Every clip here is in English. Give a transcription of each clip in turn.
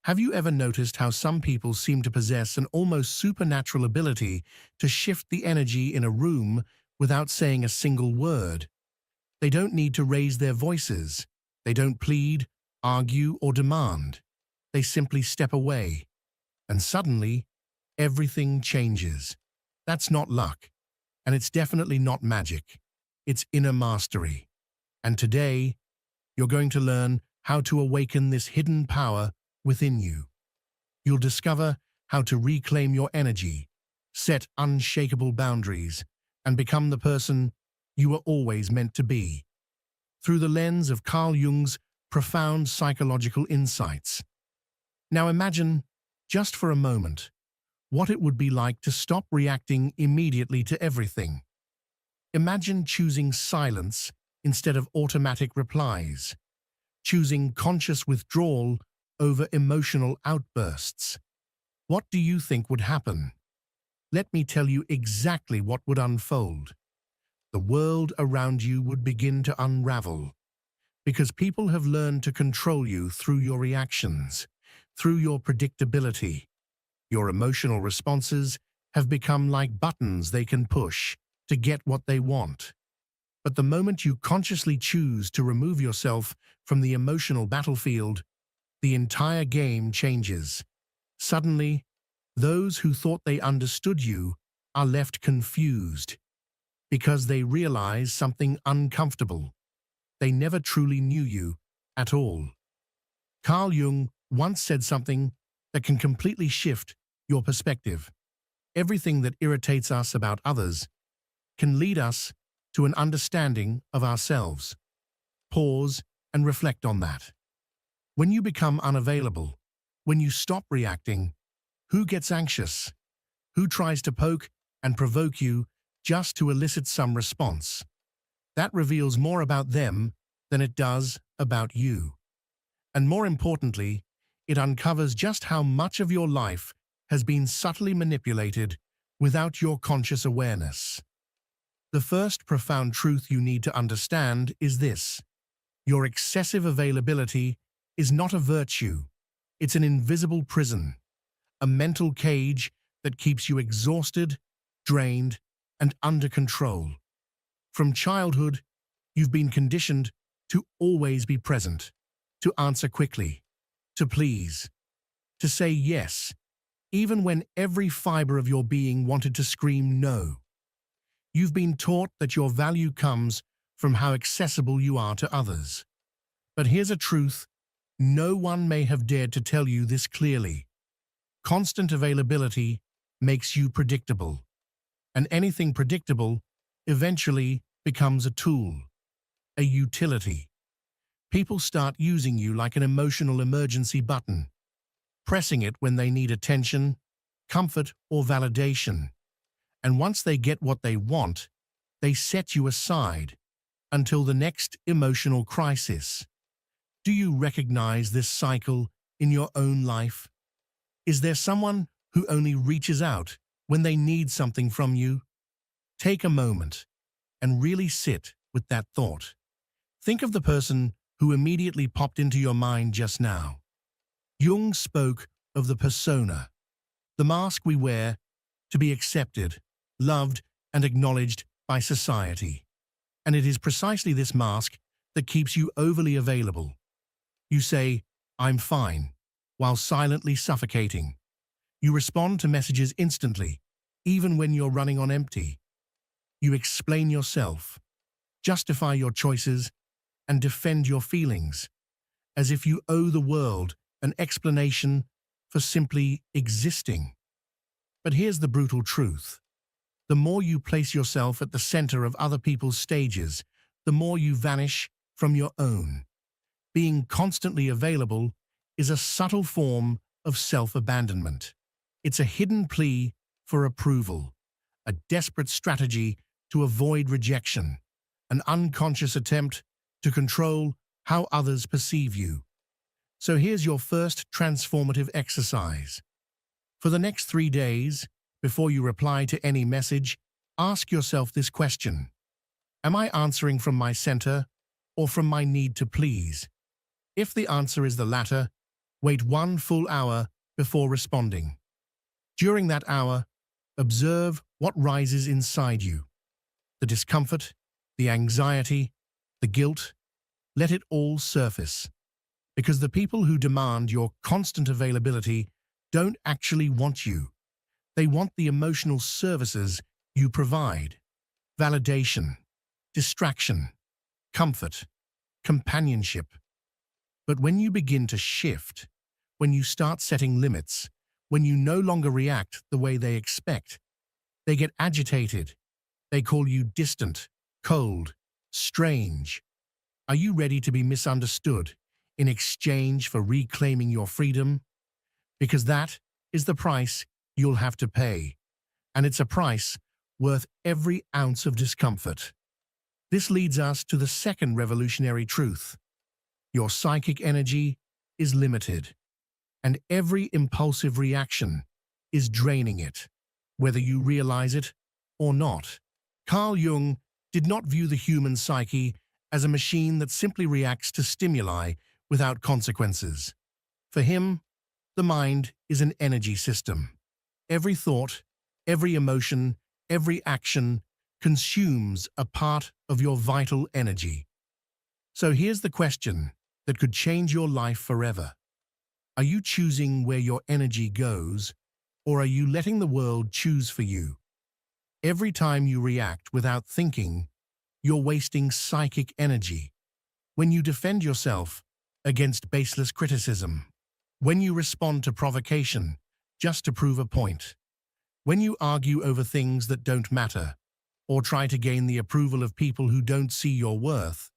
Have you ever noticed how some people seem to possess an almost supernatural ability to shift the energy in a room without saying a single word? They don't need to raise their voices. They don't plead, argue, or demand. They simply step away. And suddenly, everything changes. That's not luck. And it's definitely not magic. It's inner mastery. And today, you're going to learn how to awaken this hidden power within you. You'll discover how to reclaim your energy, set unshakable boundaries, and become the person you were always meant to be. Through the lens of Carl Jung's profound psychological insights. Now imagine, just for a moment, what it would be like to stop reacting immediately to everything. Imagine choosing silence instead of automatic replies, choosing conscious withdrawal over emotional outbursts. What do you think would happen? Let me tell you exactly what would unfold. The world around you would begin to unravel, because people have learned to control you through your reactions, through your predictability. Your emotional responses have become like buttons they can push to get what they want. But the moment you consciously choose to remove yourself from the emotional battlefield, the entire game changes. Suddenly, those who thought they understood you are left confused because they realize something uncomfortable. They never truly knew you at all. Carl Jung once said something that can completely shift your perspective. Everything that irritates us about others can lead us to an understanding of ourselves. Pause and reflect on that. When you become unavailable, when you stop reacting, who gets anxious? Who tries to poke and provoke you just to elicit some response? That reveals more about them than it does about you. And more importantly, it uncovers just how much of your life has been subtly manipulated without your conscious awareness. The first profound truth you need to understand is this: your excessive availability is not a virtue. It's an invisible prison, a mental cage that keeps you exhausted, drained, and under control. From childhood, you've been conditioned to always be present, to answer quickly, to please, to say yes, even when every fiber of your being wanted to scream no. You've been taught that your value comes from how accessible you are to others. But here's a truth no one may have dared to tell you this clearly. Constant availability makes you predictable, and anything predictable eventually becomes a tool, a utility. People start using you like an emotional emergency button, pressing it when they need attention, comfort, or validation. And once they get what they want, they set you aside until the next emotional crisis. Do you recognize this cycle in your own life? Is there someone who only reaches out when they need something from you? Take a moment and really sit with that thought. Think of the person who immediately popped into your mind just now. Jung spoke of the persona, the mask we wear to be accepted, loved, and acknowledged by society. And it is precisely this mask that keeps you overly available. You say, "I'm fine," while silently suffocating. You respond to messages instantly, even when you're running on empty. You explain yourself, justify your choices, and defend your feelings, as if you owe the world an explanation for simply existing. But here's the brutal truth. The more you place yourself at the center of other people's stages, the more you vanish from your own. Being constantly available is a subtle form of self-abandonment. It's a hidden plea for approval, a desperate strategy to avoid rejection, an unconscious attempt to control how others perceive you. So here's your first transformative exercise. For the next 3 days, before you reply to any message, ask yourself this question: am I answering from my center or from my need to please? If the answer is the latter, Wait 1 full hour before responding. During that hour, observe what rises inside you. The discomfort, the anxiety, the guilt, let it all surface. Because the people who demand your constant availability don't actually want you. They want the emotional services you provide. Validation, distraction, comfort, companionship. But when you begin to shift, when you start setting limits, when you no longer react the way they expect, they get agitated. They call you distant, cold, strange. Are you ready to be misunderstood in exchange for reclaiming your freedom? Because that is the price you'll have to pay, and it's a price worth every ounce of discomfort. This leads us to the second revolutionary truth. Your psychic energy is limited, and every impulsive reaction is draining it, whether you realize it or not. Carl Jung did not view the human psyche as a machine that simply reacts to stimuli without consequences. For him, the mind is an energy system. Every thought, every emotion, every action consumes a part of your vital energy. So here's the question that could change your life forever. Are you choosing where your energy goes, or are you letting the world choose for you? Every time you react without thinking, you're wasting psychic energy. When you defend yourself against baseless criticism, when you respond to provocation just to prove a point, when you argue over things that don't matter, or try to gain the approval of people who don't see your worth,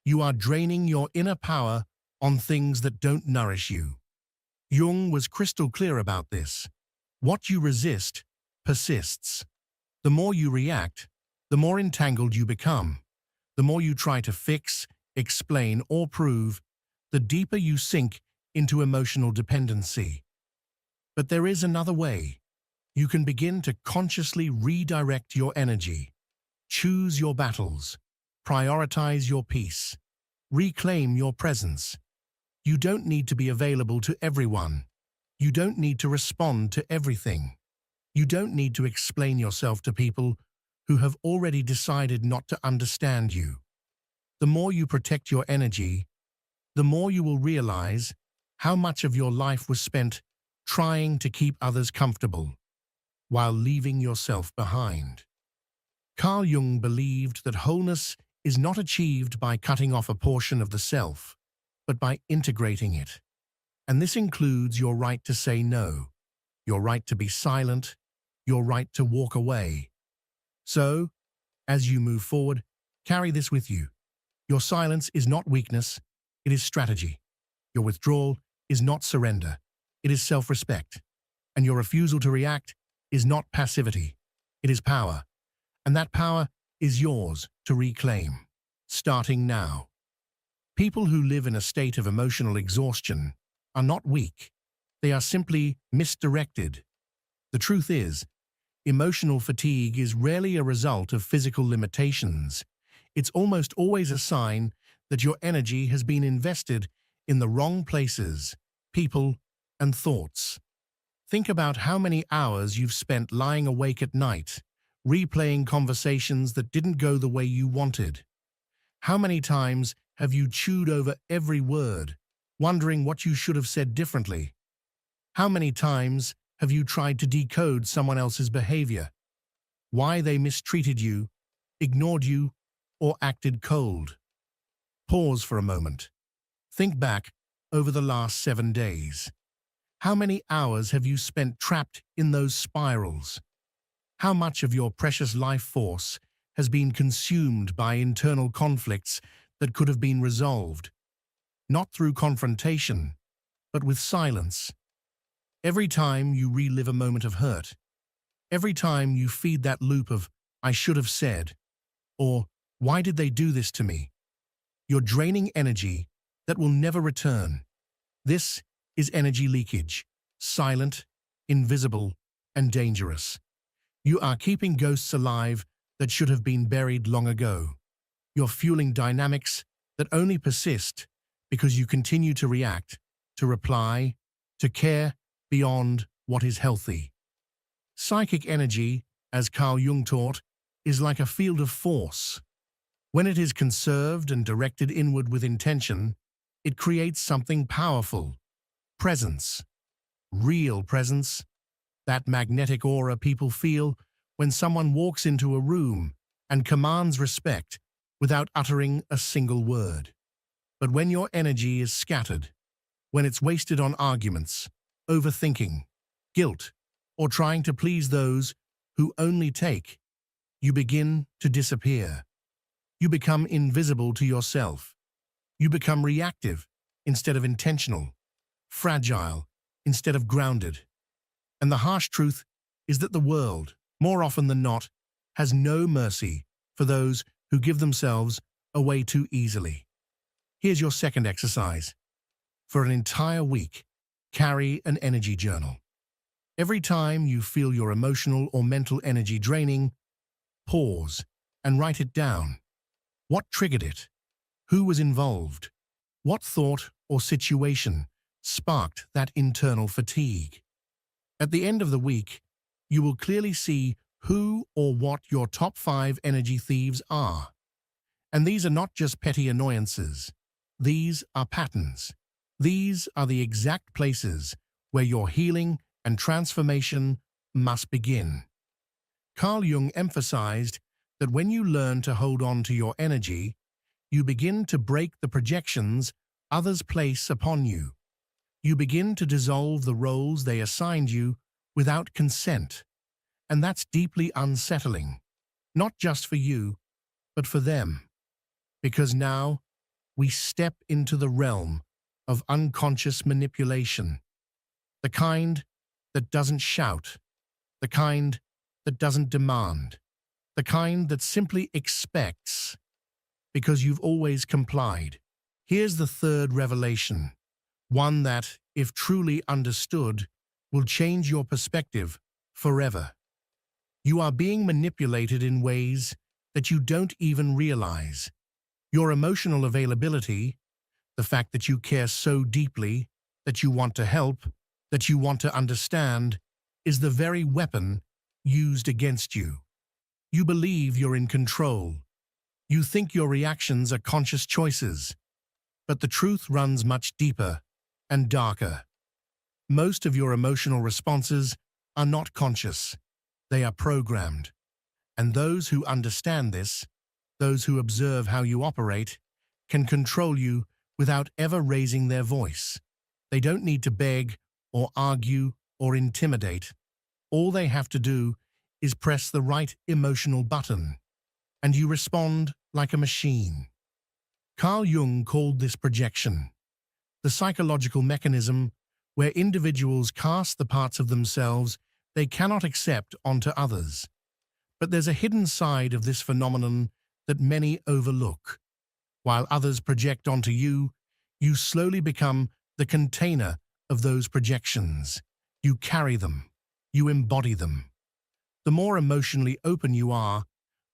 you are draining your inner power on things that don't nourish you. Jung was crystal clear about this. What you resist persists. The more you react, the more entangled you become. The more you try to fix, explain, or prove, the deeper you sink into emotional dependency. But there is another way. You can begin to consciously redirect your energy. Choose your battles. Prioritize your peace. Reclaim your presence. You don't need to be available to everyone. You don't need to respond to everything. You don't need to explain yourself to people who have already decided not to understand you. The more you protect your energy, the more you will realize how much of your life was spent trying to keep others comfortable, while leaving yourself behind. Carl Jung believed that wholeness is not achieved by cutting off a portion of the self, but by integrating it. And this includes your right to say no, your right to be silent, your right to walk away. So, as you move forward, carry this with you. Your silence is not weakness, it is strategy. Your withdrawal is not surrender, it is self-respect. And your refusal to react is not passivity, it is power. And that power is yours to reclaim, starting now. People who live in a state of emotional exhaustion are not weak, they are simply misdirected. The truth is, emotional fatigue is rarely a result of physical limitations. It's almost always a sign that your energy has been invested in the wrong places, people, and thoughts. Think about how many hours you've spent lying awake at night, replaying conversations that didn't go the way you wanted. How many times have you chewed over every word, wondering what you should have said differently? How many times have you tried to decode someone else's behavior? Why they mistreated you, ignored you, or acted cold? Pause for a moment. Think back over the last 7 days. How many hours have you spent trapped in those spirals? How much of your precious life force has been consumed by internal conflicts that could have been resolved, not through confrontation, but with silence? Every time you relive a moment of hurt, every time you feed that loop of "I should have said," or "Why did they do this to me?" you're draining energy that will never return. This is energy leakage, silent, invisible, and dangerous. You are keeping ghosts alive that should have been buried long ago. You're fueling dynamics that only persist because you continue to react to reply, to care beyond what is healthy. Psychic energy, as Carl Jung taught, is like a field of force. When it is conserved and directed inward with intention, it creates something powerful. Presence. Real presence. That magnetic aura people feel when someone walks into a room and commands respect without uttering a single word. But when your energy is scattered, when it's wasted on arguments, overthinking, guilt, or trying to please those who only take, you begin to disappear. You become invisible to yourself. You become reactive instead of intentional, fragile instead of grounded. And the harsh truth is that the world, more often than not, has no mercy for those who give themselves away too easily. Here's your second exercise. For an entire week, carry an energy journal. Every time you feel your emotional or mental energy draining, pause and write it down. What triggered it? Who was involved? What thought or situation sparked that internal fatigue? At the end of the week, you will clearly see who or what your top 5 energy thieves are. And these are not just petty annoyances. These are patterns. These are the exact places where your healing and transformation must begin. Carl Jung emphasized that when you learn to hold on to your energy, you begin to break the projections others place upon you. You begin to dissolve the roles they assigned you without consent. And that's deeply unsettling, not just for you, but for them. Because now we step into the realm of unconscious manipulation, the kind that doesn't shout, the kind that doesn't demand, the kind that simply expects because you've always complied. Here's the third revelation, one that, if truly understood, will change your perspective forever. You are being manipulated in ways that you don't even realize. Your emotional availability, the fact that you care so deeply, that you want to help, that you want to understand, is the very weapon used against you. You believe you're in control. You think your reactions are conscious choices. But the truth runs much deeper and darker. Most of your emotional responses are not conscious. They are programmed. And those who understand this, those who observe how you operate, can control you without ever raising their voice. They don't need to beg or argue or intimidate. All they have to do is press the right emotional button, and you respond like a machine. Carl Jung called this projection, the psychological mechanism where individuals cast the parts of themselves they cannot accept onto others. But there's a hidden side of this phenomenon that many overlook. While others project onto you, you slowly become the container of those projections. You carry them. You embody them. The more emotionally open you are,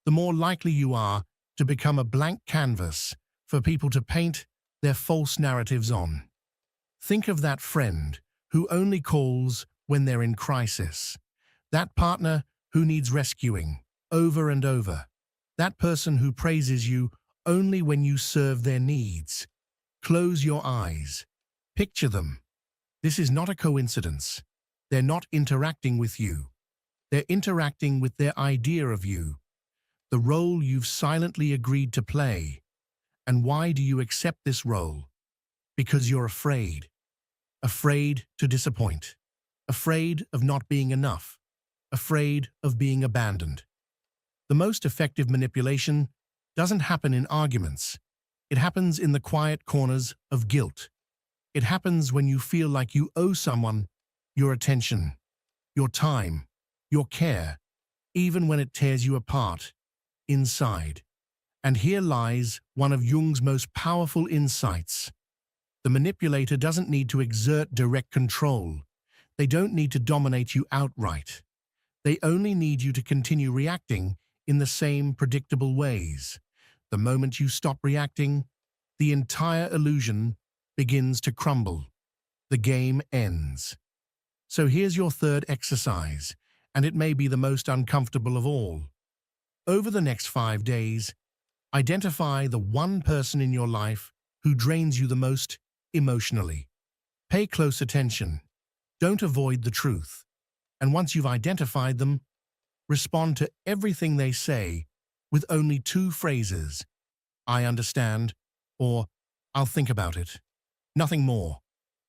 the more likely you are to become a blank canvas for people to paint their false narratives on. Think of that friend who only calls when they're in crisis. That partner who needs rescuing over and over. That person who praises you only when you serve their needs. Close your eyes. Picture them. This is not a coincidence. They're not interacting with you. They're interacting with their idea of you, the role you've silently agreed to play. And why do you accept this role? Because you're afraid. Afraid to disappoint. Afraid of not being enough. Afraid of being abandoned. The most effective manipulation doesn't happen in arguments. It happens in the quiet corners of guilt. It happens when you feel like you owe someone your attention, your time, your care, even when it tears you apart inside. And here lies one of Jung's most powerful insights. The manipulator doesn't need to exert direct control. They don't need to dominate you outright. They only need you to continue reacting in the same predictable ways. The moment you stop reacting, the entire illusion begins to crumble. the game ends. So here's your third exercise, and it may be the most uncomfortable of all. Over the next 5 days, identify the one person in your life who drains you the most emotionally. Pay close attention. Don't avoid the truth. And once you've identified them, respond to everything they say with only 2 phrases: "I understand," or "I'll think about it." Nothing more.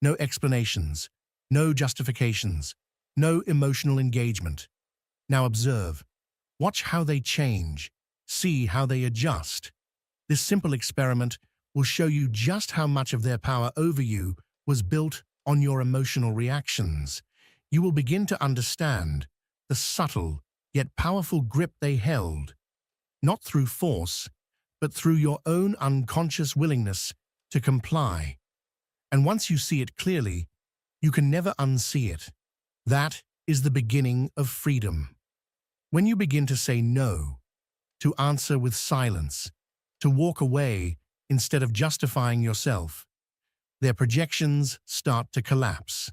No explanations. No justifications. No emotional engagement. Now observe. Watch how they change. See how they adjust. This simple experiment will show you just how much of their power over you was built on your emotional reactions. You will begin to understand the subtle yet powerful grip they held, not through force, but through your own unconscious willingness to comply. And once you see it clearly, you can never unsee it. That is the beginning of freedom. When you begin to say no, to answer with silence, to walk away instead of justifying yourself, their projections start to collapse.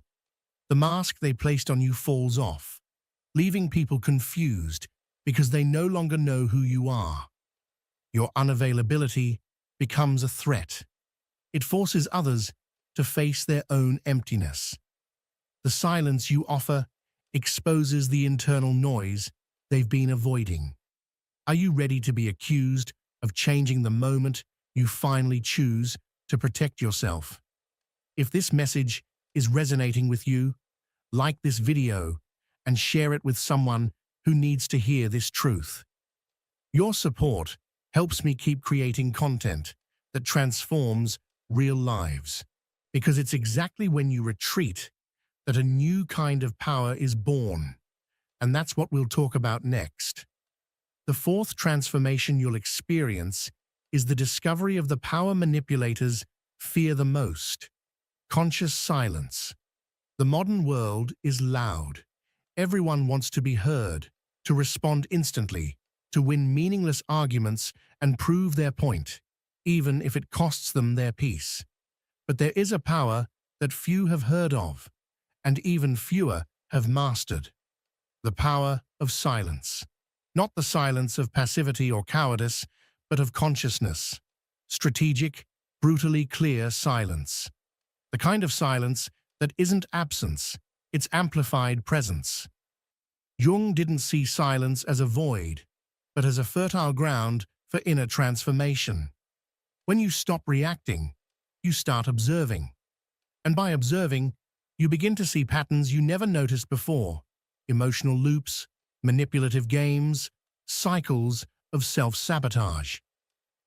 The mask they placed on you falls off, leaving people confused because they no longer know who you are. Your unavailability becomes a threat. It forces others to face their own emptiness. The silence you offer exposes the internal noise they've been avoiding. Are you ready to be accused of changing the moment you finally choose to protect yourself? If this message is resonating with you, like this video and share it with someone who needs to hear this truth. Your support helps me keep creating content that transforms real lives, because it's exactly when you retreat that a new kind of power is born. And that's what we'll talk about next. The fourth transformation you'll experience is the discovery of the power manipulators fear the most: conscious silence. The modern world is loud. Everyone wants to be heard, to respond instantly, to win meaningless arguments and prove their point, even if it costs them their peace. But there is a power that few have heard of, and even fewer have mastered. The power of silence. Not the silence of passivity or cowardice, but of consciousness. Strategic, brutally clear silence. The kind of silence that isn't absence, it's amplified presence. Jung didn't see silence as a void, but as a fertile ground for inner transformation. When you stop reacting, you start observing. And by observing, you begin to see patterns you never noticed before: emotional loops, manipulative games, cycles of self-sabotage.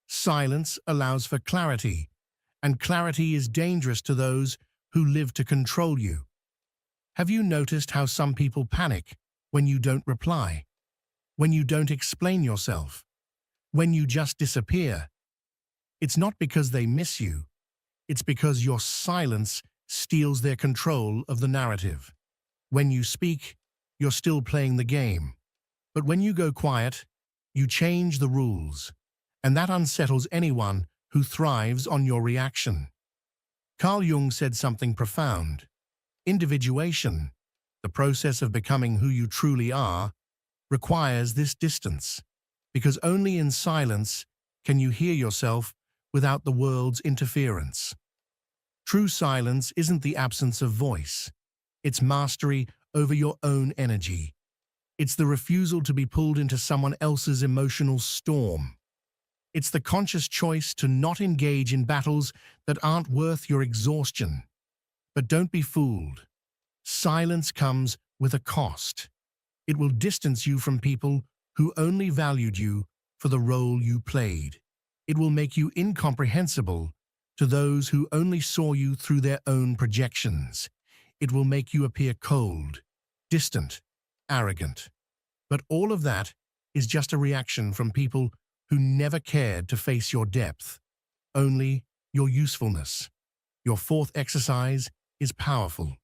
Silence allows for clarity, and clarity is dangerous to those who live to control you. Have you noticed how some people panic when you don't reply, when you don't explain yourself, when you just disappear? It's not because they miss you, it's because your silence steals their control of the narrative. When you speak, you're still playing the game. But when you go quiet, you change the rules, and that unsettles anyone who thrives on your reaction. Carl Jung said something profound. Individuation, the process of becoming who you truly are, requires this distance, because only in silence can you hear yourself without the world's interference. True silence isn't the absence of voice. It's mastery over your own energy. It's the refusal to be pulled into someone else's emotional storm. It's the conscious choice to not engage in battles that aren't worth your exhaustion. But don't be fooled. Silence comes with a cost. It will distance you from people who only valued you for the role you played. It will make you incomprehensible to those who only saw you through their own projections. It will make you appear cold, distant, arrogant. But all of that is just a reaction from people who never cared to face your depth, only your usefulness. Your fourth exercise is powerful.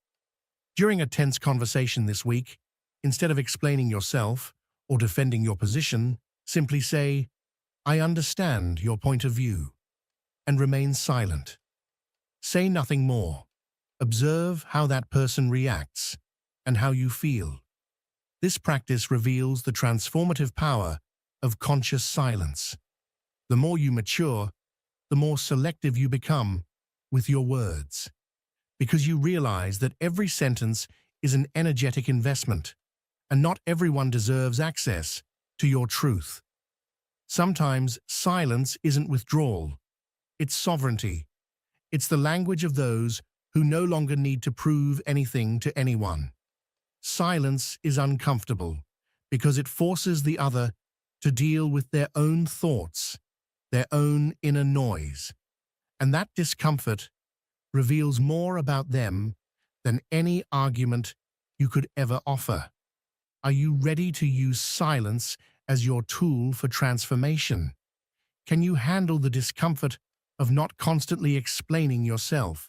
During a tense conversation this week, instead of explaining yourself or defending your position, simply say, "I understand your point of view," and remain silent. Say nothing more. Observe how that person reacts and how you feel. This practice reveals the transformative power of conscious silence. The more you mature, the more selective you become with your words, because you realize that every sentence is an energetic investment, and not everyone deserves access to your truth. Sometimes silence isn't withdrawal, it's sovereignty. It's the language of those who no longer need to prove anything to anyone. Silence is uncomfortable because it forces the other to deal with their own thoughts, their own inner noise, and that discomfort reveals more about them than any argument you could ever offer. Are you ready to use silence as your tool for transformation? Can you handle the discomfort of not constantly explaining yourself?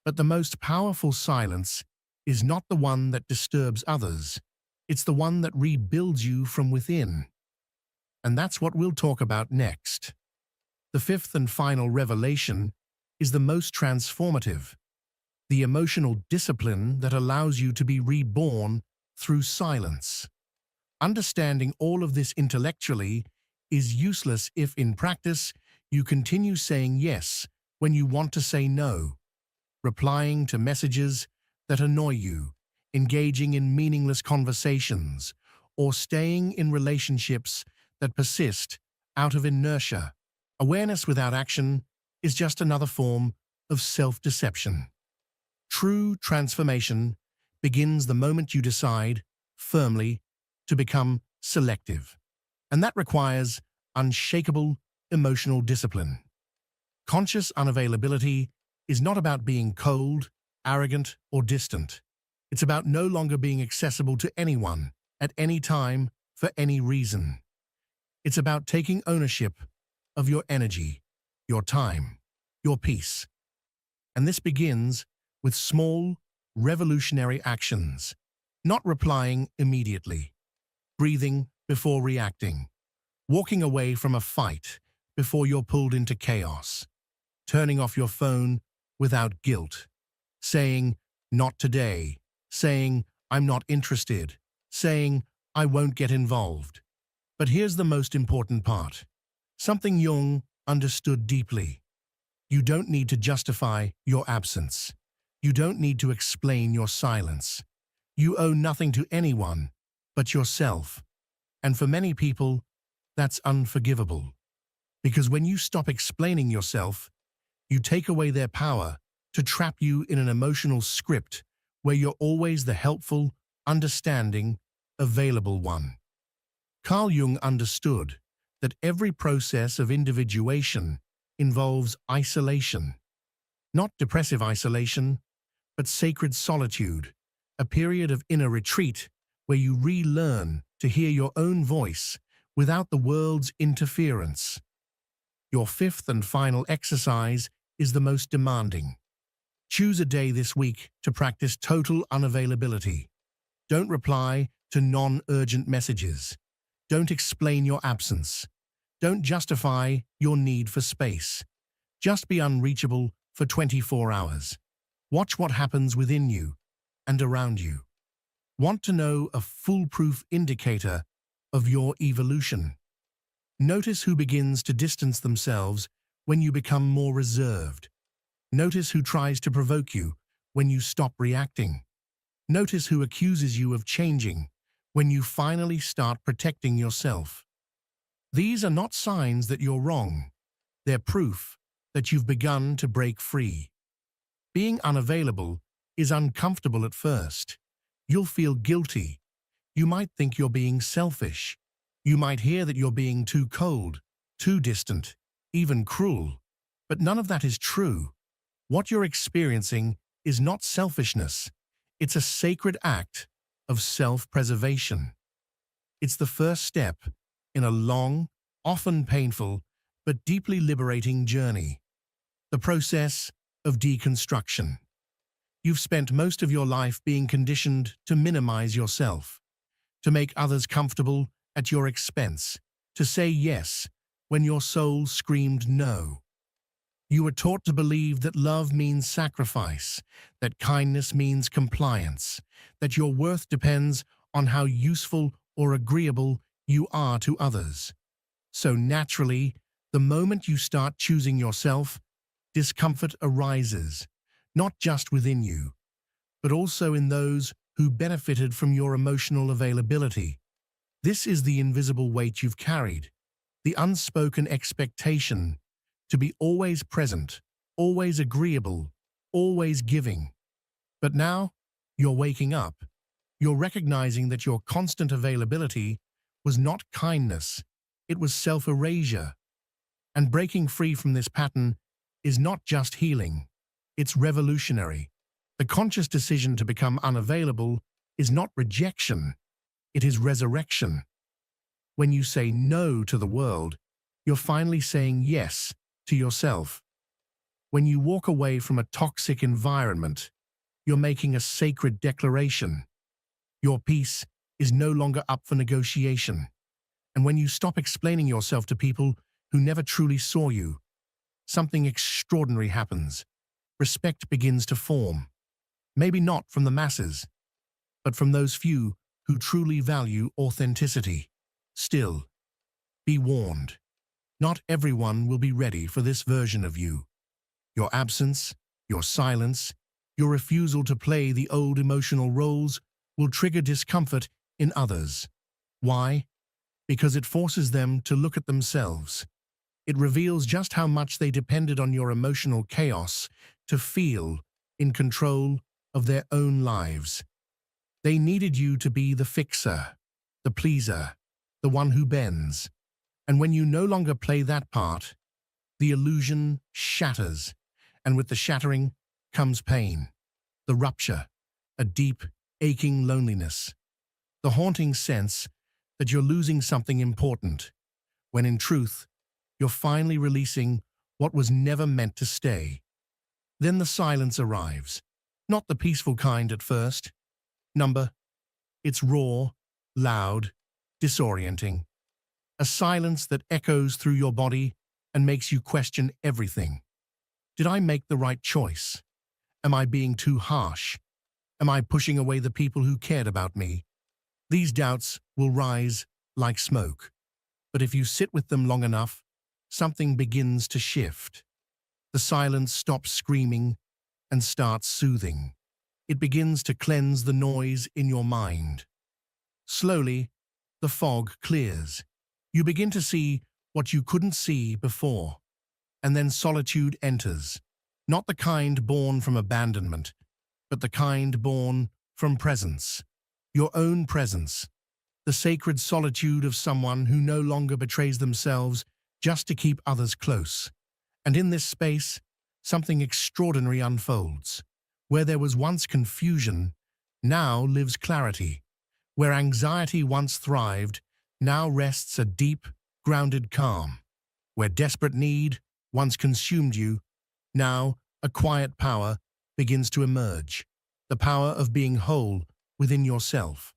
But the most powerful silence is not the one that disturbs others. It's the one that rebuilds you from within. And that's what we'll talk about next. The fifth and final revelation is the most transformative, the emotional discipline that allows you to be reborn through silence. Understanding all of this intellectually is useless if, in practice, you continue saying yes when you want to say no, replying to messages that annoy you, engaging in meaningless conversations, or staying in relationships that persist out of inertia. Awareness without action is just another form of self-deception. True transformation begins the moment you decide, firmly, to become selective. And that requires unshakable emotional discipline. Conscious unavailability is not about being cold, arrogant, or distant. It's about no longer being accessible to anyone, at any time, for any reason. It's about taking ownership of your energy, your time, your peace. And this begins with small, revolutionary actions, not replying immediately, breathing before reacting, walking away from a fight before you're pulled into chaos, turning off your phone without guilt, saying, "Not today," saying, "I'm not interested," saying, "I won't get involved." But here's the most important part, something Jung understood deeply. You don't need to justify your absence. You don't need to explain your silence. You owe nothing to anyone but yourself. And for many people, that's unforgivable. Because when you stop explaining yourself, you take away their power to trap you in an emotional script where you're always the helpful, understanding, available one. Carl Jung understood that every process of individuation involves isolation. Not depressive isolation, but sacred solitude, a period of inner retreat where you relearn to hear your own voice without the world's interference. Your fifth and final exercise is the most demanding. Choose a day this week to practice total unavailability. Don't reply to non-urgent messages. Don't explain your absence. Don't justify your need for space. Just be unreachable for 24 hours. Watch what happens within you and around you. Want to know a foolproof indicator of your evolution? Notice who begins to distance themselves when you become more reserved. Notice who tries to provoke you when you stop reacting. Notice who accuses you of changing when you finally start protecting yourself. These are not signs that you're wrong. They're proof that you've begun to break free. Being unavailable is uncomfortable at first. You'll feel guilty. You might think you're being selfish. You might hear that you're being too cold, too distant, even cruel. But none of that is true. What you're experiencing is not selfishness. It's a sacred act of self-preservation. It's the first step in a long, often painful, but deeply liberating journey. The process of deconstruction. You've spent most of your life being conditioned to minimize yourself, to make others comfortable at your expense, to say yes when your soul screamed no. You were taught to believe that love means sacrifice, that kindness means compliance, that your worth depends on how useful or agreeable you are to others. So naturally, the moment you start choosing yourself, discomfort arises, not just within you, but also in those who benefited from your emotional availability. This is the invisible weight you've carried, the unspoken expectation to be always present, always agreeable, always giving. But now, you're waking up. You're recognizing that your constant availability was not kindness, it was self-erasure. And breaking free from this pattern is not just healing, it's revolutionary. The conscious decision to become unavailable is not rejection, it is resurrection. When you say no to the world, you're finally saying yes to yourself. When you walk away from a toxic environment, you're making a sacred declaration. Your peace is no longer up for negotiation. And when you stop explaining yourself to people who never truly saw you, something extraordinary happens. Respect begins to form. Maybe not from the masses, but from those few who truly value authenticity. Still, be warned. Not everyone will be ready for this version of you. Your absence, your silence, your refusal to play the old emotional roles will trigger discomfort in others. Why? Because it forces them to look at themselves. It reveals just how much they depended on your emotional chaos to feel in control of their own lives. They needed you to be the fixer, the pleaser, the one who bends. And when you no longer play that part, the illusion shatters, and with the shattering comes pain, the rupture, a deep, aching loneliness, the haunting sense that you're losing something important, when in truth, you're finally releasing what was never meant to stay. Then the silence arrives, not the peaceful kind at first. It's raw, loud, disorienting. A silence that echoes through your body and makes you question everything. Did I make the right choice? Am I being too harsh? Am I pushing away the people who cared about me? These doubts will rise like smoke. But if you sit with them long enough, something begins to shift. The silence stops screaming and starts soothing. It begins to cleanse the noise in your mind. Slowly, the fog clears. You begin to see what you couldn't see before. And then solitude enters. Not the kind born from abandonment, but the kind born from presence. Your own presence. The sacred solitude of someone who no longer betrays themselves just to keep others close. And in this space, something extraordinary unfolds. Where there was once confusion, now lives clarity. Where anxiety once thrived, now rests a deep, grounded calm. Where desperate need once consumed you, now a quiet power begins to emerge. The power of being whole within yourself.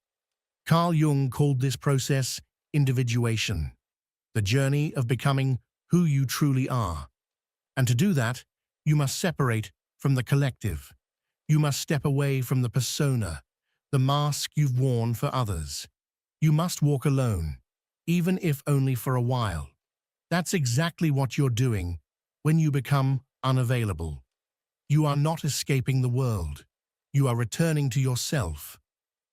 Carl Jung called this process individuation, the journey of becoming who you truly are. And to do that, you must separate from the collective. You must step away from the persona, the mask you've worn for others. You must walk alone, even if only for a while. That's exactly what you're doing when you become unavailable. You are not escaping the world. You are returning to yourself.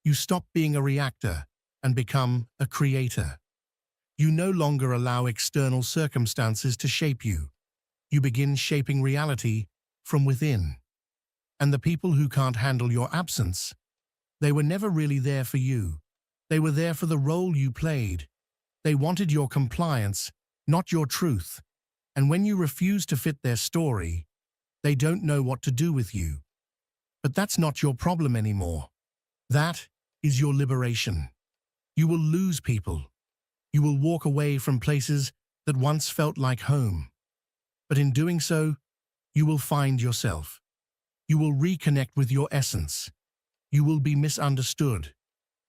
You stop being a reactor and become a creator. You no longer allow external circumstances to shape you. You begin shaping reality from within. And the people who can't handle your absence, they were never really there for you. They were there for the role you played. They wanted your compliance, not your truth. And when you refuse to fit their story, they don't know what to do with you. But that's not your problem anymore. That is your liberation. You will lose people. You will walk away from places that once felt like home. But in doing so, you will find yourself. You will reconnect with your essence. You will be misunderstood.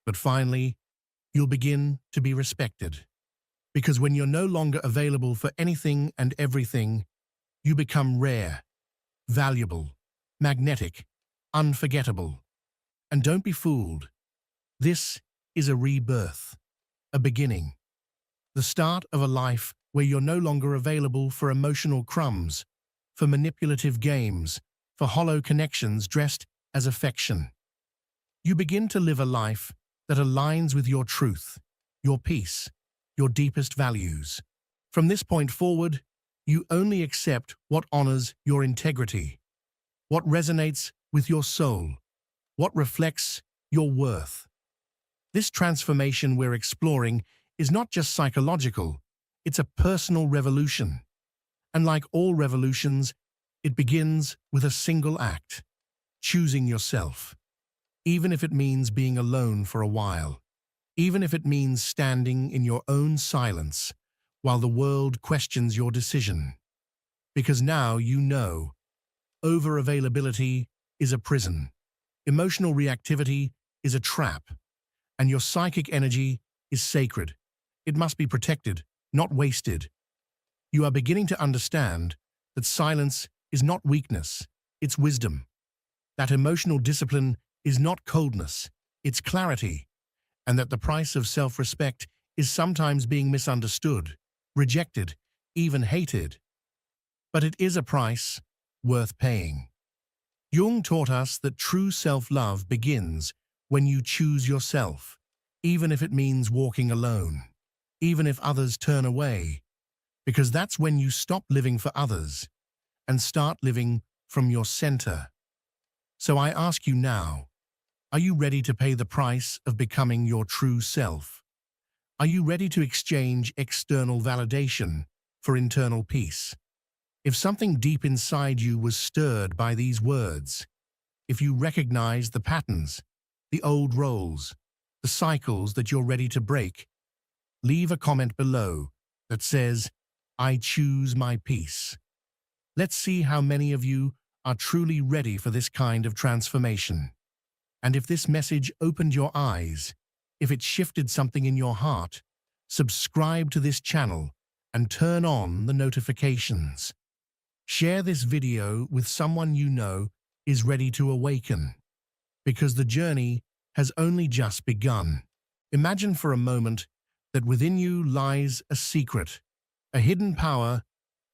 But finally, you'll begin to be respected. Because when you're no longer available for anything and everything, You become rare, valuable, magnetic, unforgettable. And don't be fooled. This is a rebirth, a beginning, the start of a life where you're no longer available for emotional crumbs, for manipulative games, for hollow connections dressed as affection. You begin to live a life that aligns with your truth, your peace, your deepest values. From this point forward, you only accept what honors your integrity, what resonates with your soul, what reflects your worth. This transformation we're exploring is not just psychological, it's a personal revolution. And like all revolutions, it begins with a single act, choosing yourself. Even if it means being alone for a while, even if it means standing in your own silence while the world questions your decision. Because now you know, over-availability is a prison, emotional reactivity is a trap, and your psychic energy is sacred. It must be protected, not wasted. You are beginning to understand that silence is not weakness, it's wisdom. That emotional discipline is not coldness, it's clarity. And that the price of self-respect is sometimes being misunderstood, rejected, even hated. But it is a price worth paying. Jung taught us that true self-love begins when you choose yourself, even if it means walking alone, even if others turn away, because that's when you stop living for others and start living from your center. So I ask you now, are you ready to pay the price of becoming your true self? Are you ready to exchange external validation for internal peace? If something deep inside you was stirred by these words, if you recognize the patterns, the old roles, the cycles that you're ready to break, leave a comment below that says, "I choose my peace." Let's see how many of you are truly ready for this kind of transformation. And if this message opened your eyes, if it shifted something in your heart, subscribe to this channel and turn on the notifications. Share this video with someone you know is ready to awaken, because the journey has only just begun. Imagine for a moment that within you lies a secret, a hidden power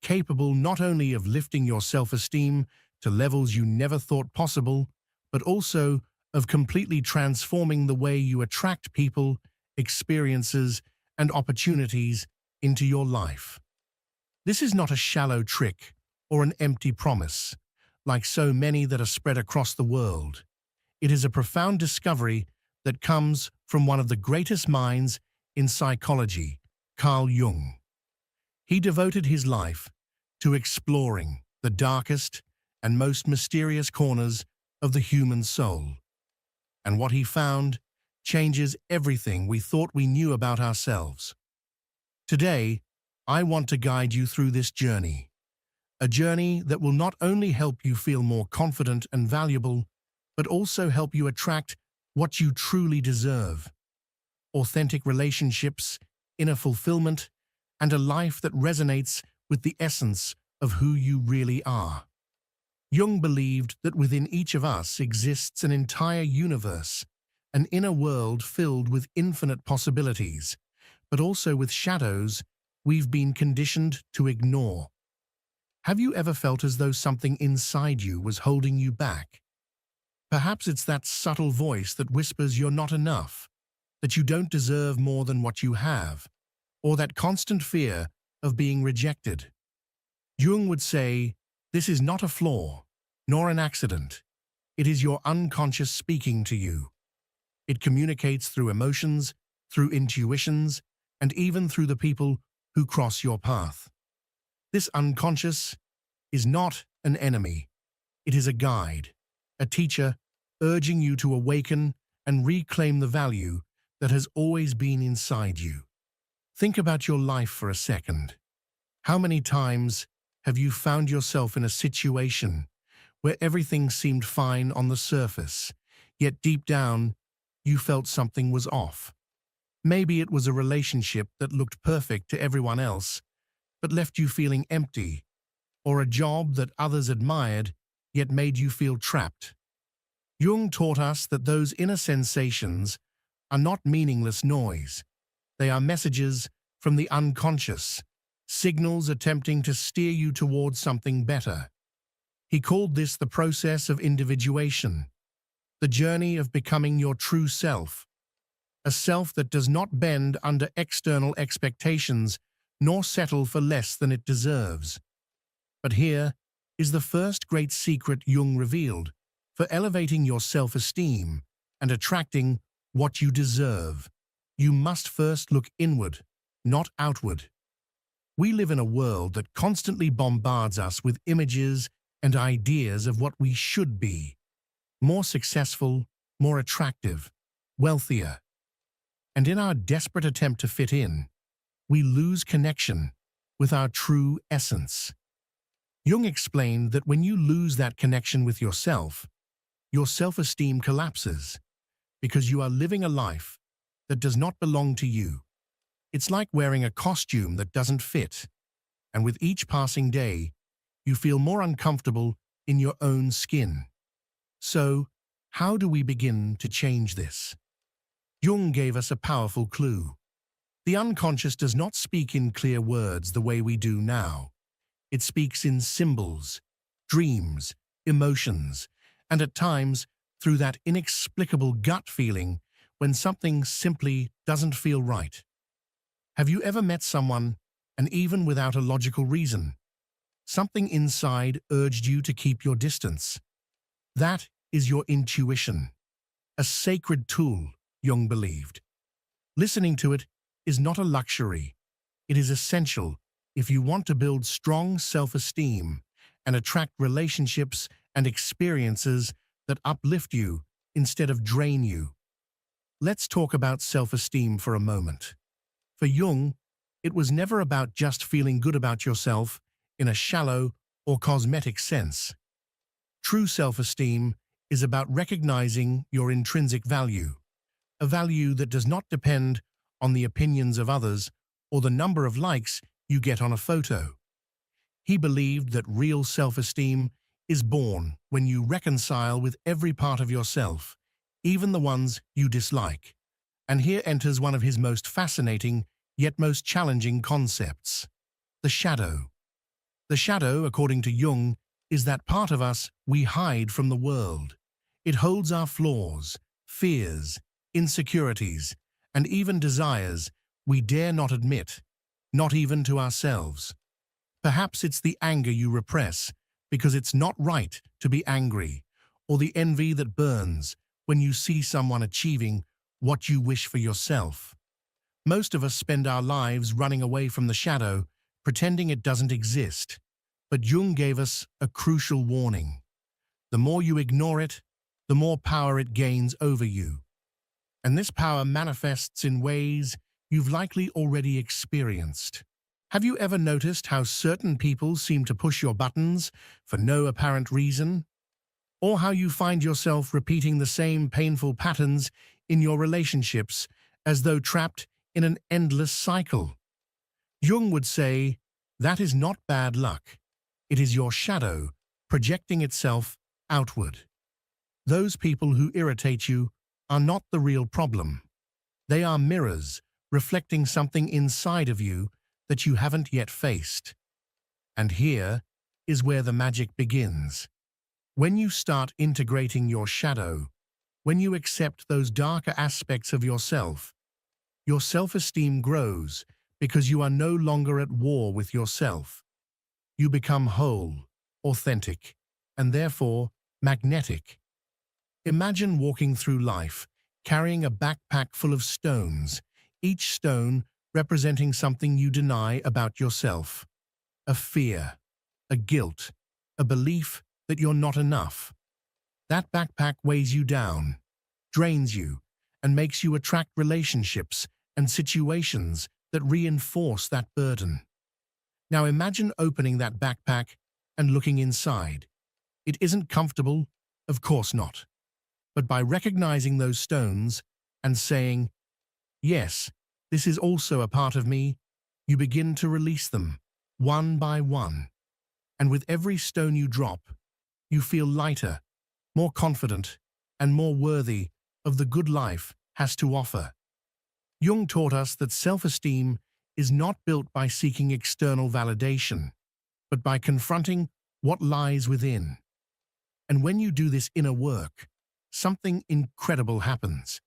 capable not only of lifting your self-esteem to levels you never thought possible, but also of completely transforming the way you attract people, experiences, and opportunities into your life. This is not a shallow trick or an empty promise, like so many that are spread across the world. It is a profound discovery that comes from one of the greatest minds in psychology, Carl Jung. He devoted his life to exploring the darkest and most mysterious corners of the human soul. And what he found changes everything we thought we knew about ourselves. Today, I want to guide you through this journey. A journey that will not only help you feel more confident and valuable, but also help you attract what you truly deserve. Authentic relationships, inner fulfillment, and a life that resonates with the essence of who you really are. Jung believed that within each of us exists an entire universe, an inner world filled with infinite possibilities, but also with shadows we've been conditioned to ignore. Have you ever felt as though something inside you was holding you back? Perhaps it's that subtle voice that whispers you're not enough, that you don't deserve more than what you have, or that constant fear of being rejected. Jung would say, this is not a flaw, nor an accident. It is your unconscious speaking to you. It communicates through emotions, through intuitions, and even through the people who cross your path. This unconscious is not an enemy. It is a guide, a teacher urging you to awaken and reclaim the value that has always been inside you. Think about your life for a second. How many times have you found yourself in a situation where everything seemed fine on the surface, yet deep down you felt something was off? Maybe it was a relationship that looked perfect to everyone else, but left you feeling empty. or a job that others admired yet made you feel trapped. Jung taught us that those inner sensations are not meaningless noise. They are messages from the unconscious, signals attempting to steer you towards something better. He called this the process of individuation, the journey of becoming your true self, a self that does not bend under external expectations nor settle for less than it deserves. But here is the first great secret Jung revealed for elevating your self-esteem and attracting what you deserve. You must first look inward, not outward. We live in a world that constantly bombards us with images and ideas of what we should be: more successful, more attractive, wealthier. And in our desperate attempt to fit in, we lose connection with our true essence. Jung explained that when you lose that connection with yourself, your self-esteem collapses because you are living a life that does not belong to you. It's like wearing a costume that doesn't fit, and with each passing day, you feel more uncomfortable in your own skin. So, how do we begin to change this? Jung gave us a powerful clue. The unconscious does not speak in clear words the way we do now. It speaks in symbols, dreams, emotions, and at times through that inexplicable gut feeling when something simply doesn't feel right. Have you ever met someone, and even without a logical reason, something inside urged you to keep your distance? That is your intuition, a sacred tool, Jung believed. Listening to it is not a luxury. It is essential if you want to build strong self-esteem and attract relationships and experiences that uplift you instead of drain you. Let's talk about self-esteem for a moment. For Jung, it was never about just feeling good about yourself in a shallow or cosmetic sense. True self-esteem is about recognizing your intrinsic value, a value that does not depend on the opinions of others or the number of likes you get on a photo. He believed that real self-esteem is born when you reconcile with every part of yourself, even the ones you dislike. And here enters one of his most fascinating yet most challenging concepts: the shadow. The shadow, according to Jung, is that part of us we hide from the world. It holds our flaws, fears, insecurities, and even desires we dare not admit, not even to ourselves. Perhaps it's the anger you repress because it's not right to be angry, or the envy that burns when you see someone achieving what you wish for yourself. Most of us spend our lives running away from the shadow, pretending it doesn't exist. But Jung gave us a crucial warning. The more you ignore it, the more power it gains over you. And this power manifests in ways you've likely already experienced. Have you ever noticed how certain people seem to push your buttons for no apparent reason? Or how you find yourself repeating the same painful patterns in your relationships as though trapped in an endless cycle? Jung would say, that is not bad luck. It is your shadow projecting itself outward. Those people who irritate you are not the real problem. They are mirrors reflecting something inside of you that you haven't yet faced. And here is where the magic begins. When you start integrating your shadow, when you accept those darker aspects of yourself, your self-esteem grows because you are no longer at war with yourself. You become whole, authentic, and therefore magnetic. Imagine walking through life, carrying a backpack full of stones, each stone representing something you deny about yourself. A fear, a guilt, a belief that you're not enough. That backpack weighs you down, drains you, and makes you attract relationships and situations that reinforce that burden. Now imagine opening that backpack and looking inside. It isn't comfortable, of course not. But by recognizing those stones and saying, yes, this is also a part of me, you begin to release them, one by one. And with every stone you drop, you feel lighter, more confident, and more worthy of the good life has to offer. Jung taught us that self-esteem is not built by seeking external validation, but by confronting what lies within. And when you do this inner work, something incredible happens.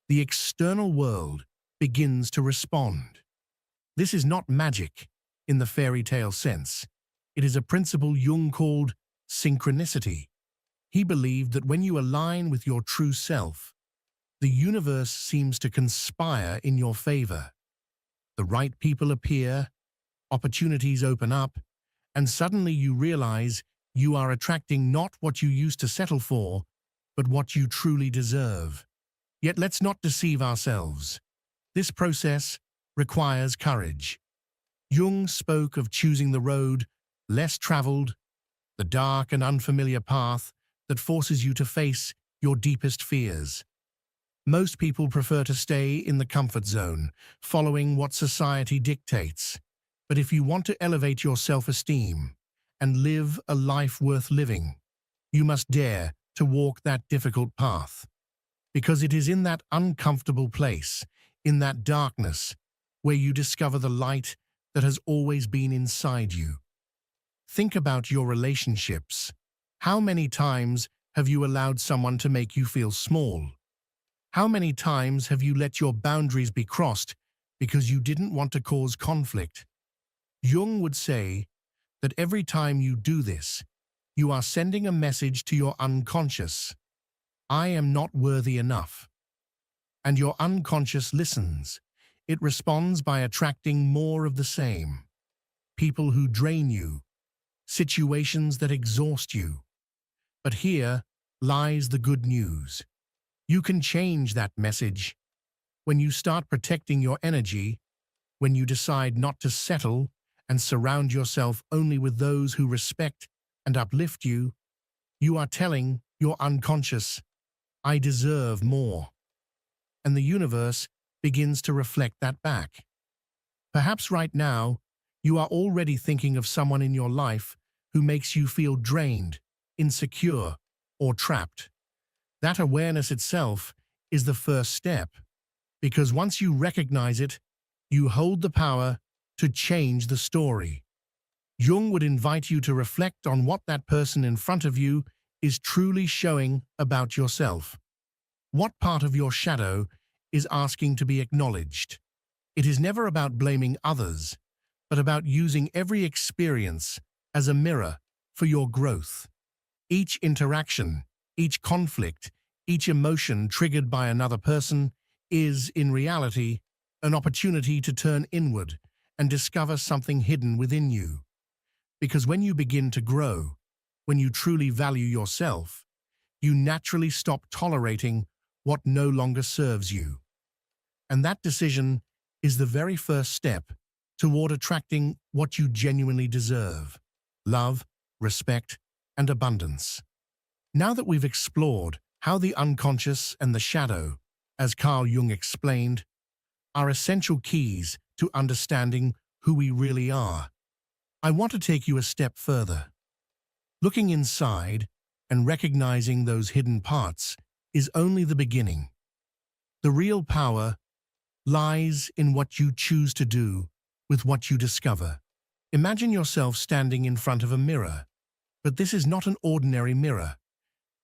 The external world begins to respond. This is not magic in the fairy tale sense. It is a principle Jung called synchronicity. He believed that when you align with your true self, the universe seems to conspire in your favor. The right people appear, opportunities open up, and suddenly you realize you are attracting not what you used to settle for, but what you truly deserve. Yet let's not deceive ourselves. This process requires courage. Jung spoke of choosing the road less traveled, the dark and unfamiliar path that forces you to face your deepest fears. Most people prefer to stay in the comfort zone, following what society dictates. But if you want to elevate your self-esteem and live a life worth living, you must dare to walk that difficult path. Because it is in that uncomfortable place, in that darkness, where you discover the light that has always been inside you. Think about your relationships. How many times have you allowed someone to make you feel small? How many times have you let your boundaries be crossed because you didn't want to cause conflict? Jung would say that every time you do this, you are sending a message to your unconscious. I am not worthy enough. And your unconscious listens. It responds by attracting more of the same. People who drain you, situations that exhaust you. But here lies the good news. You can change that message. When you start protecting your energy, when you decide not to settle and surround yourself only with those who respect and uplift you, you are telling your unconscious, I deserve more. And the universe begins to reflect that back. Perhaps right now, you are already thinking of someone in your life who makes you feel drained, insecure, or trapped. That awareness itself is the first step, because once you recognize it, you hold the power to change the story. Jung would invite you to reflect on what that person in front of you is truly showing about yourself. What part of your shadow is asking to be acknowledged? It is never about blaming others, but about using every experience as a mirror for your growth. Each interaction, each conflict, each emotion triggered by another person is, in reality, an opportunity to turn inward and discover something hidden within you. Because when you begin to grow, when you truly value yourself, you naturally stop tolerating what no longer serves you. And that decision is the very first step toward attracting what you genuinely deserve: love, respect, and abundance. Now that we've explored how the unconscious and the shadow, as Carl Jung explained, are essential keys to understanding who we really are, I want to take you a step further. Looking inside and recognizing those hidden parts is only the beginning. The real power lies in what you choose to do with what you discover. Imagine yourself standing in front of a mirror, but this is not an ordinary mirror.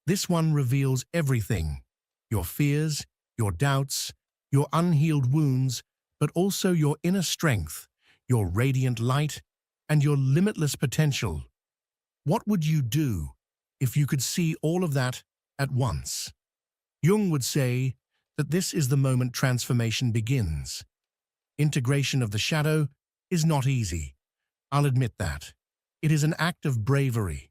This one reveals everything: your fears, your doubts, your unhealed wounds, but also your inner strength, your radiant light, and your limitless potential. What would you do if you could see all of that at once? Jung would say that this is the moment transformation begins. Integration of the shadow is not easy. I'll admit that. It is an act of bravery,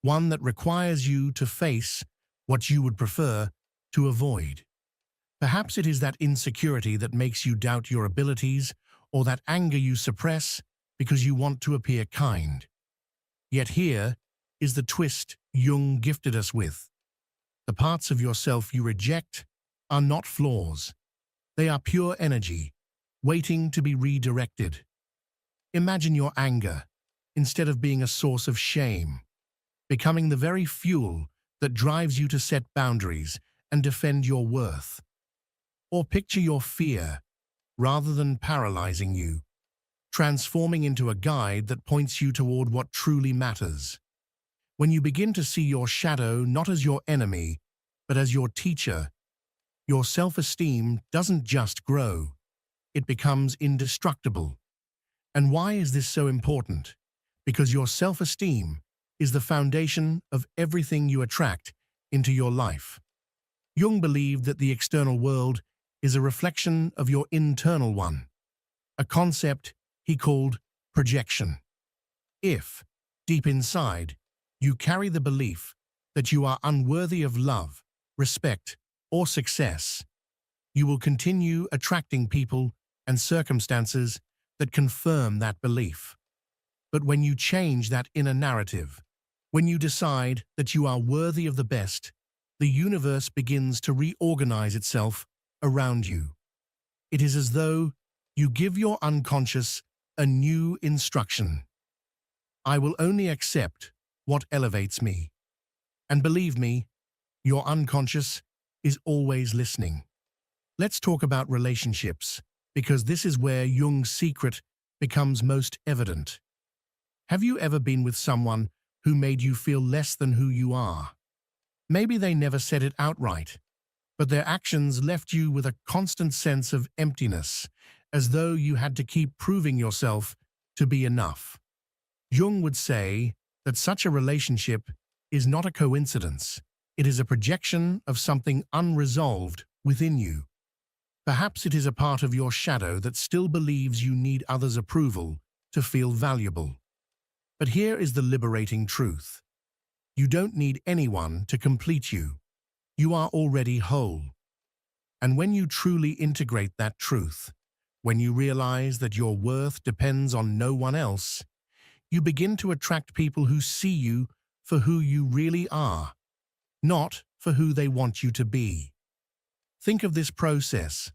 one that requires you to face what you would prefer to avoid. Perhaps it is that insecurity that makes you doubt your abilities, or that anger you suppress because you want to appear kind. Yet here is the twist Jung gifted us with. The parts of yourself you reject are not flaws. They are pure energy, waiting to be redirected. Imagine your anger, instead of being a source of shame, becoming the very fuel that drives you to set boundaries and defend your worth. Or picture your fear, rather than paralyzing you, transforming into a guide that points you toward what truly matters. When you begin to see your shadow not as your enemy, but as your teacher, your self-esteem doesn't just grow, it becomes indestructible. And why is this so important? Because your self-esteem is the foundation of everything you attract into your life. Jung believed that the external world is a reflection of your internal one, a concept he called projection. If, deep inside, you carry the belief that you are unworthy of love, respect, or success, you will continue attracting people and circumstances that confirm that belief. But when you change that inner narrative, when you decide that you are worthy of the best, the universe begins to reorganize itself around you. It is as though you give your unconscious a new instruction. I will only accept what elevates me. And believe me, your unconscious is always listening. Let's talk about relationships, because this is where Jung's secret becomes most evident. Have you ever been with someone who made you feel less than who you are? Maybe they never said it outright, but their actions left you with a constant sense of emptiness, as though you had to keep proving yourself to be enough. Jung would say that such a relationship is not a coincidence. It is a projection of something unresolved within you. Perhaps it is a part of your shadow that still believes you need others' approval to feel valuable. But here is the liberating truth. You don't need anyone to complete you. You are already whole. And when you truly integrate that truth, when you realize that your worth depends on no one else, you begin to attract people who see you for who you really are, not for who they want you to be. Think of this process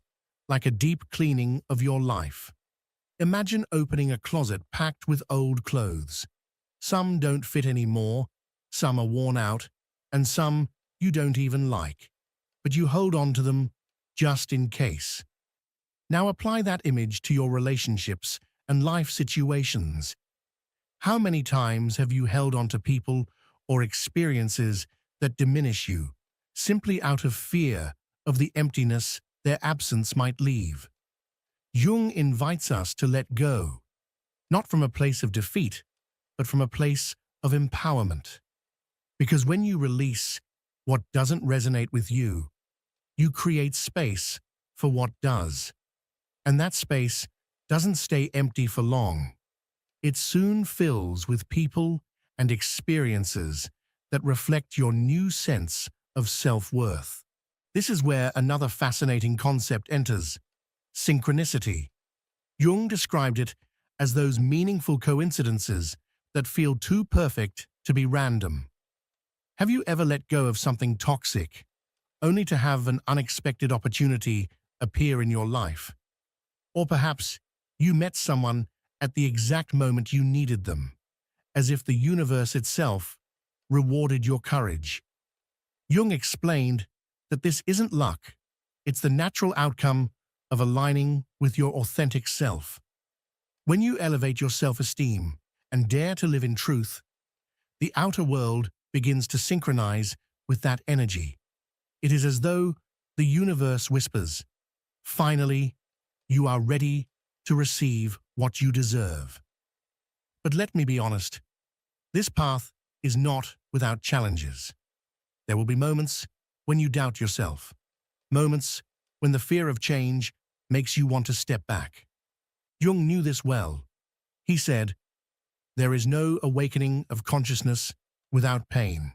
like a deep cleaning of your life. Imagine opening a closet packed with old clothes. Some don't fit anymore, some are worn out, and some you don't even like. But you hold on to them just in case. Now apply that image to your relationships and life situations. How many times have you held on to people or experiences that diminish you, simply out of fear of the emptiness their absence might leave? Jung invites us to let go, not from a place of defeat, but from a place of empowerment. Because when you release what doesn't resonate with you, you create space for what does. And that space doesn't stay empty for long. It soon fills with people and experiences that reflect your new sense of self-worth. This is where another fascinating concept enters: synchronicity. Jung described it as those meaningful coincidences that feel too perfect to be random. Have you ever let go of something toxic, only to have an unexpected opportunity appear in your life? Or perhaps you met someone at the exact moment you needed them, as if the universe itself rewarded your courage. Jung explained that this isn't luck, it's the natural outcome of aligning with your authentic self. When you elevate your self-esteem and dare to live in truth, the outer world begins to synchronize with that energy. It is as though the universe whispers, "Finally, you are ready to receive what you deserve." But let me be honest, this path is not without challenges. There will be moments when you doubt yourself, moments when the fear of change makes you want to step back. Jung knew this well. He said, "There is no awakening of consciousness without pain."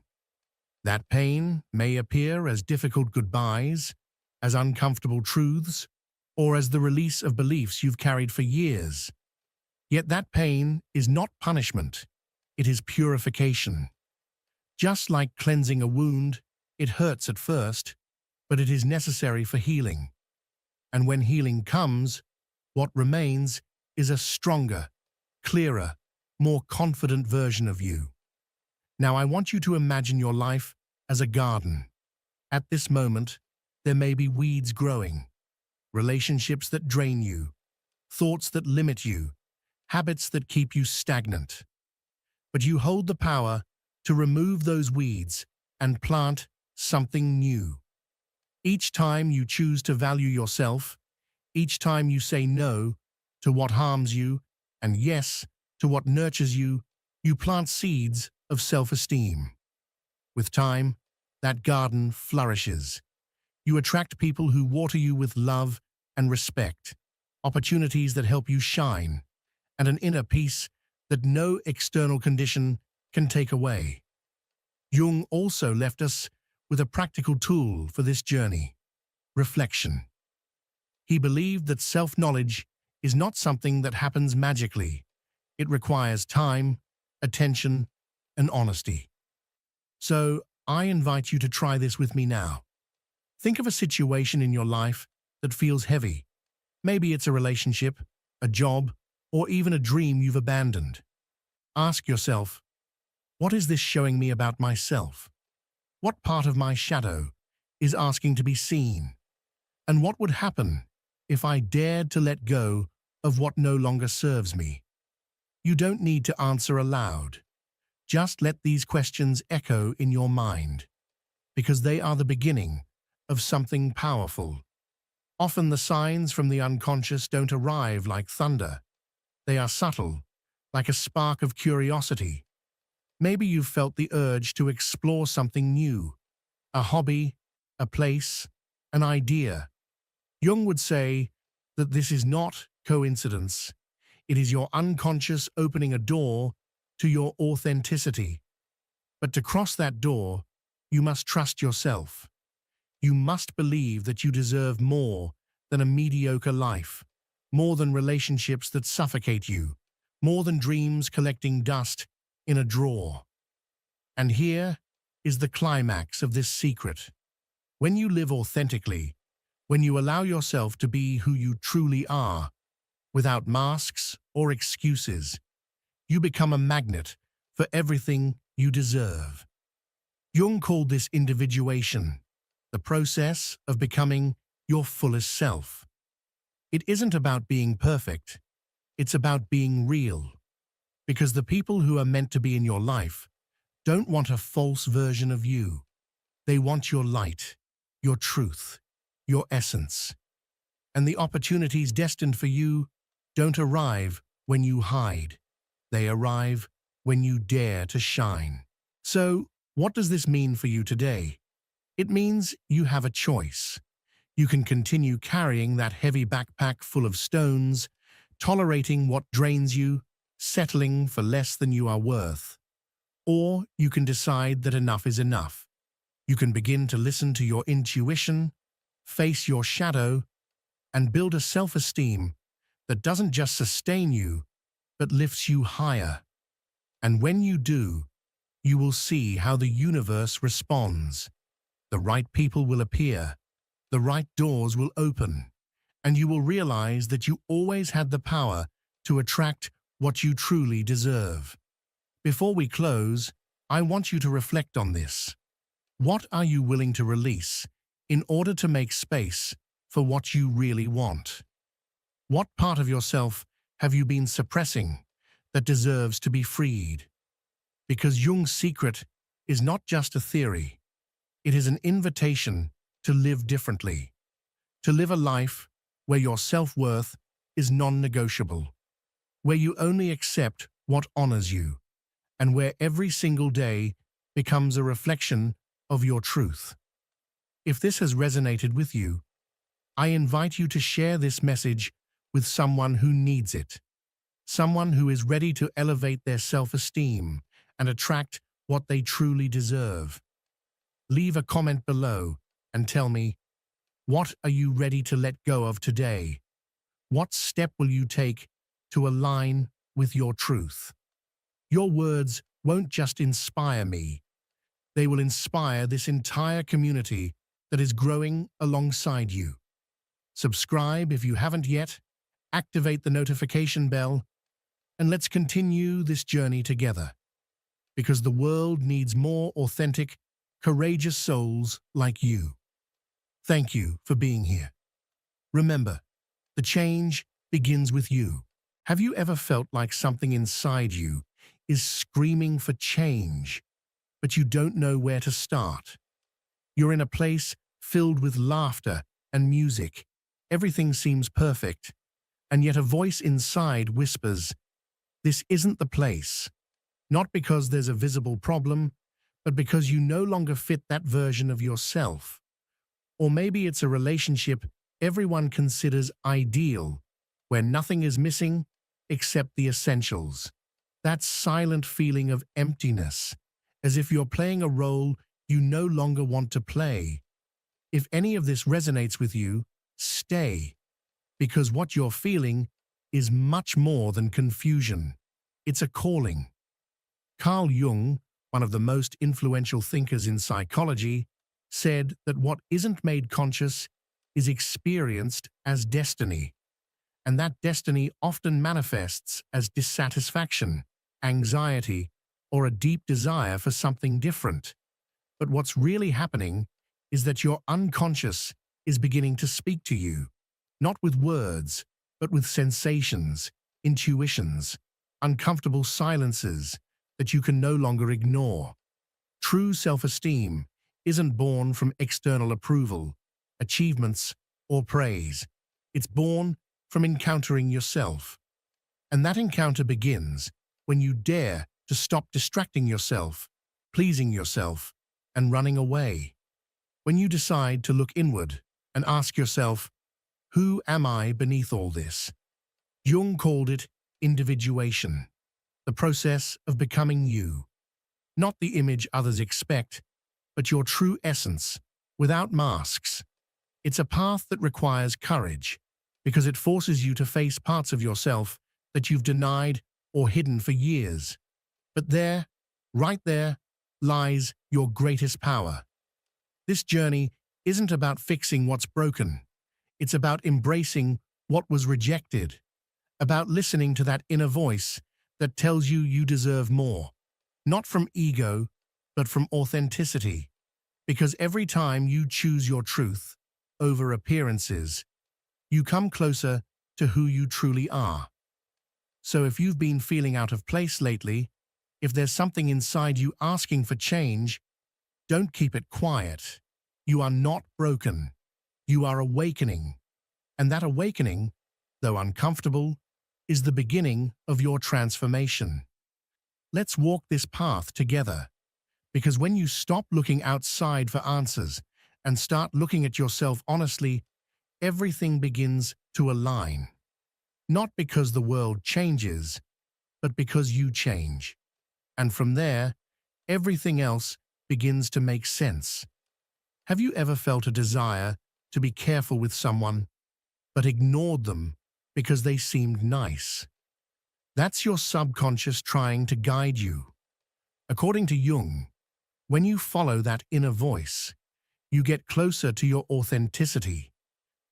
That pain may appear as difficult goodbyes, as uncomfortable truths, or as the release of beliefs you've carried for years. Yet that pain is not punishment, it is purification. Just like cleansing a wound, it hurts at first, but it is necessary for healing. And when healing comes, what remains is a stronger, clearer, more confident version of you. Now I want you to imagine your life as a garden. At this moment, there may be weeds growing, relationships that drain you, thoughts that limit you, habits that keep you stagnant. But you hold the power to remove those weeds and plant something new. Each time you choose to value yourself, each time you say no to what harms you and yes to what nurtures you, you plant seeds of self-esteem. With time, that garden flourishes. You attract people who water you with love and respect, opportunities that help you shine, and an inner peace that no external condition can take away. Jung also left us with a practical tool for this journey: reflection. He believed that self-knowledge is not something that happens magically. It requires time, attention, and honesty. So, I invite you to try this with me now. Think of a situation in your life that feels heavy. Maybe it's a relationship, a job, or even a dream you've abandoned. Ask yourself, what is this showing me about myself? What part of my shadow is asking to be seen? And what would happen if I dared to let go of what no longer serves me? You don't need to answer aloud. Just let these questions echo in your mind, because they are the beginning of something powerful. Often the signs from the unconscious don't arrive like thunder. They are subtle, like a spark of curiosity. Maybe you've felt the urge to explore something new, a hobby, a place, an idea. Jung would say that this is not coincidence. It is your unconscious opening a door to your authenticity. But to cross that door, you must trust yourself. You must believe that you deserve more than a mediocre life, more than relationships that suffocate you, more than dreams collecting dust in a drawer. And here is the climax of this secret. When you live authentically, when you allow yourself to be who you truly are, without masks or excuses, you become a magnet for everything you deserve. Jung called this individuation, the process of becoming your fullest self. It isn't about being perfect, it's about being real. Because the people who are meant to be in your life don't want a false version of you. They want your light, your truth, your essence. And the opportunities destined for you don't arrive when you hide. They arrive when you dare to shine. So, what does this mean for you today? It means you have a choice. You can continue carrying that heavy backpack full of stones, tolerating what drains you, settling for less than you are worth. Or you can decide that enough is enough. You can begin to listen to your intuition, face your shadow, and build a self-esteem that doesn't just sustain you, but lifts you higher. And when you do, you will see how the universe responds. The right people will appear, the right doors will open, and you will realize that you always had the power to attract what you truly deserve. Before we close, I want you to reflect on this. What are you willing to release in order to make space for what you really want? What part of yourself have you been suppressing that deserves to be freed? Because Jung's secret is not just a theory. It is an invitation to live differently, to live a life where your self-worth is non-negotiable, where you only accept what honors you, and where every single day becomes a reflection of your truth. If this has resonated with you, I invite you to share this message with someone who needs it, someone who is ready to elevate their self-esteem and attract what they truly deserve. Leave a comment below and tell me, what are you ready to let go of today? What step will you take to align with your truth? Your words won't just inspire me. They will inspire this entire community that is growing alongside you. Subscribe if you haven't yet, activate the notification bell, and let's continue this journey together, because the world needs more authentic, courageous souls like you. Thank you for being here. Remember, the change begins with you. Have you ever felt like something inside you is screaming for change, but you don't know where to start? You're in a place filled with laughter and music. Everything seems perfect, and yet a voice inside whispers, "This isn't the place." Not because there's a visible problem, but because you no longer fit that version of yourself. Or maybe it's a relationship everyone considers ideal, where nothing is missing except the essentials. That silent feeling of emptiness, as if you're playing a role you no longer want to play. If any of this resonates with you, stay, because what you're feeling is much more than confusion. It's a calling. Carl Jung, one of the most influential thinkers in psychology, said that what isn't made conscious is experienced as destiny, and that destiny often manifests as dissatisfaction, anxiety, or a deep desire for something different. But what's really happening is that your unconscious is beginning to speak to you, not with words, but with sensations, intuitions, uncomfortable silences that you can no longer ignore. True self-esteem isn't born from external approval, achievements, or praise. It's born from encountering yourself. And that encounter begins when you dare to stop distracting yourself, pleasing yourself, and running away. When you decide to look inward and ask yourself, who am I beneath all this? Jung called it individuation, the process of becoming you. Not the image others expect, but your true essence, without masks. It's a path that requires courage, because it forces you to face parts of yourself that you've denied or hidden for years. But there, right there, lies your greatest power. This journey isn't about fixing what's broken. It's about embracing what was rejected, about listening to that inner voice that tells you you deserve more, not from ego, but from authenticity. Because every time you choose your truth over appearances, you come closer to who you truly are. So if you've been feeling out of place lately, if there's something inside you asking for change, don't keep it quiet. You are not broken. You are awakening. And that awakening, though uncomfortable, is the beginning of your transformation. Let's walk this path together, because when you stop looking outside for answers and start looking at yourself honestly, everything begins to align. Not because the world changes, but because you change. And from there, everything else begins to make sense. Have you ever felt a desire to be careful with someone, but ignored them because they seemed nice? That's your subconscious trying to guide you. According to Jung, when you follow that inner voice, you get closer to your authenticity.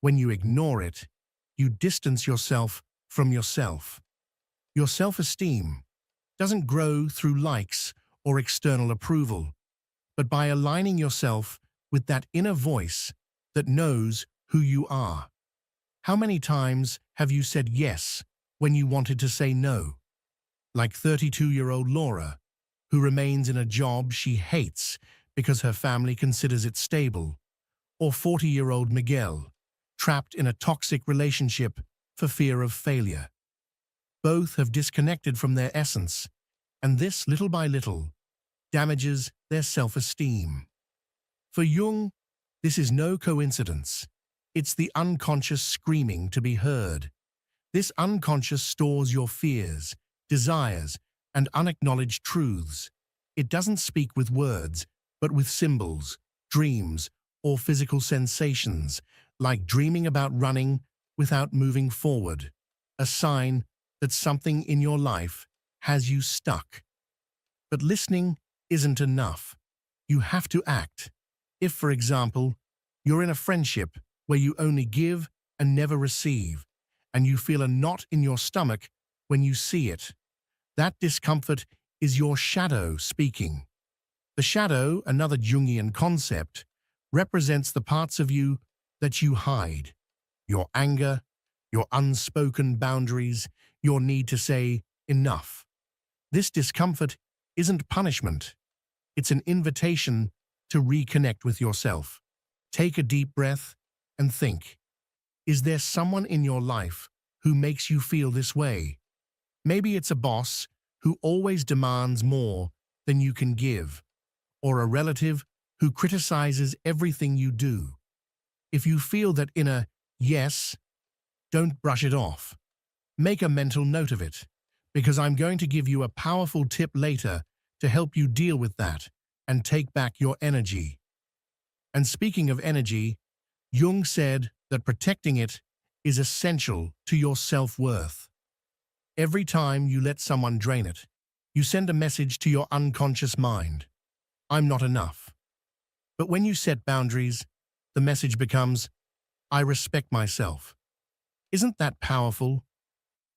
When you ignore it, you distance yourself from yourself. Your self-esteem doesn't grow through likes or external approval, but by aligning yourself with that inner voice that knows who you are. How many times have you said yes when you wanted to say no? Like 32-year-old Laura, who remains in a job she hates because her family considers it stable, or 40-year-old Miguel, trapped in a toxic relationship for fear of failure. Both have disconnected from their essence, and this, little by little, damages their self-esteem. For Jung, this is no coincidence. It's the unconscious screaming to be heard. This unconscious stores your fears, desires, and unacknowledged truths. It doesn't speak with words, but with symbols, dreams, or physical sensations, like dreaming about running without moving forward, a sign that something in your life has you stuck. But listening isn't enough. You have to act. If, for example, you're in a friendship where you only give and never receive, and you feel a knot in your stomach when you see it, That discomfort is your shadow speaking. The shadow, another Jungian concept, represents the parts of you that you hide. Your anger, your unspoken boundaries, your need to say enough. This discomfort isn't punishment. It's an invitation to reconnect with yourself. Take a deep breath and think, is there someone in your life who makes you feel this way? Maybe it's a boss who always demands more than you can give, or a relative who criticizes everything you do. If you feel that inner yes, don't brush it off. Make a mental note of it, because I'm going to give you a powerful tip later to help you deal with that and take back your energy. And speaking of energy, Jung said that protecting it is essential to your self-worth. Every time you let someone drain it, you send a message to your unconscious mind. I'm not enough. But when you set boundaries, the message becomes, I respect myself. Isn't that powerful?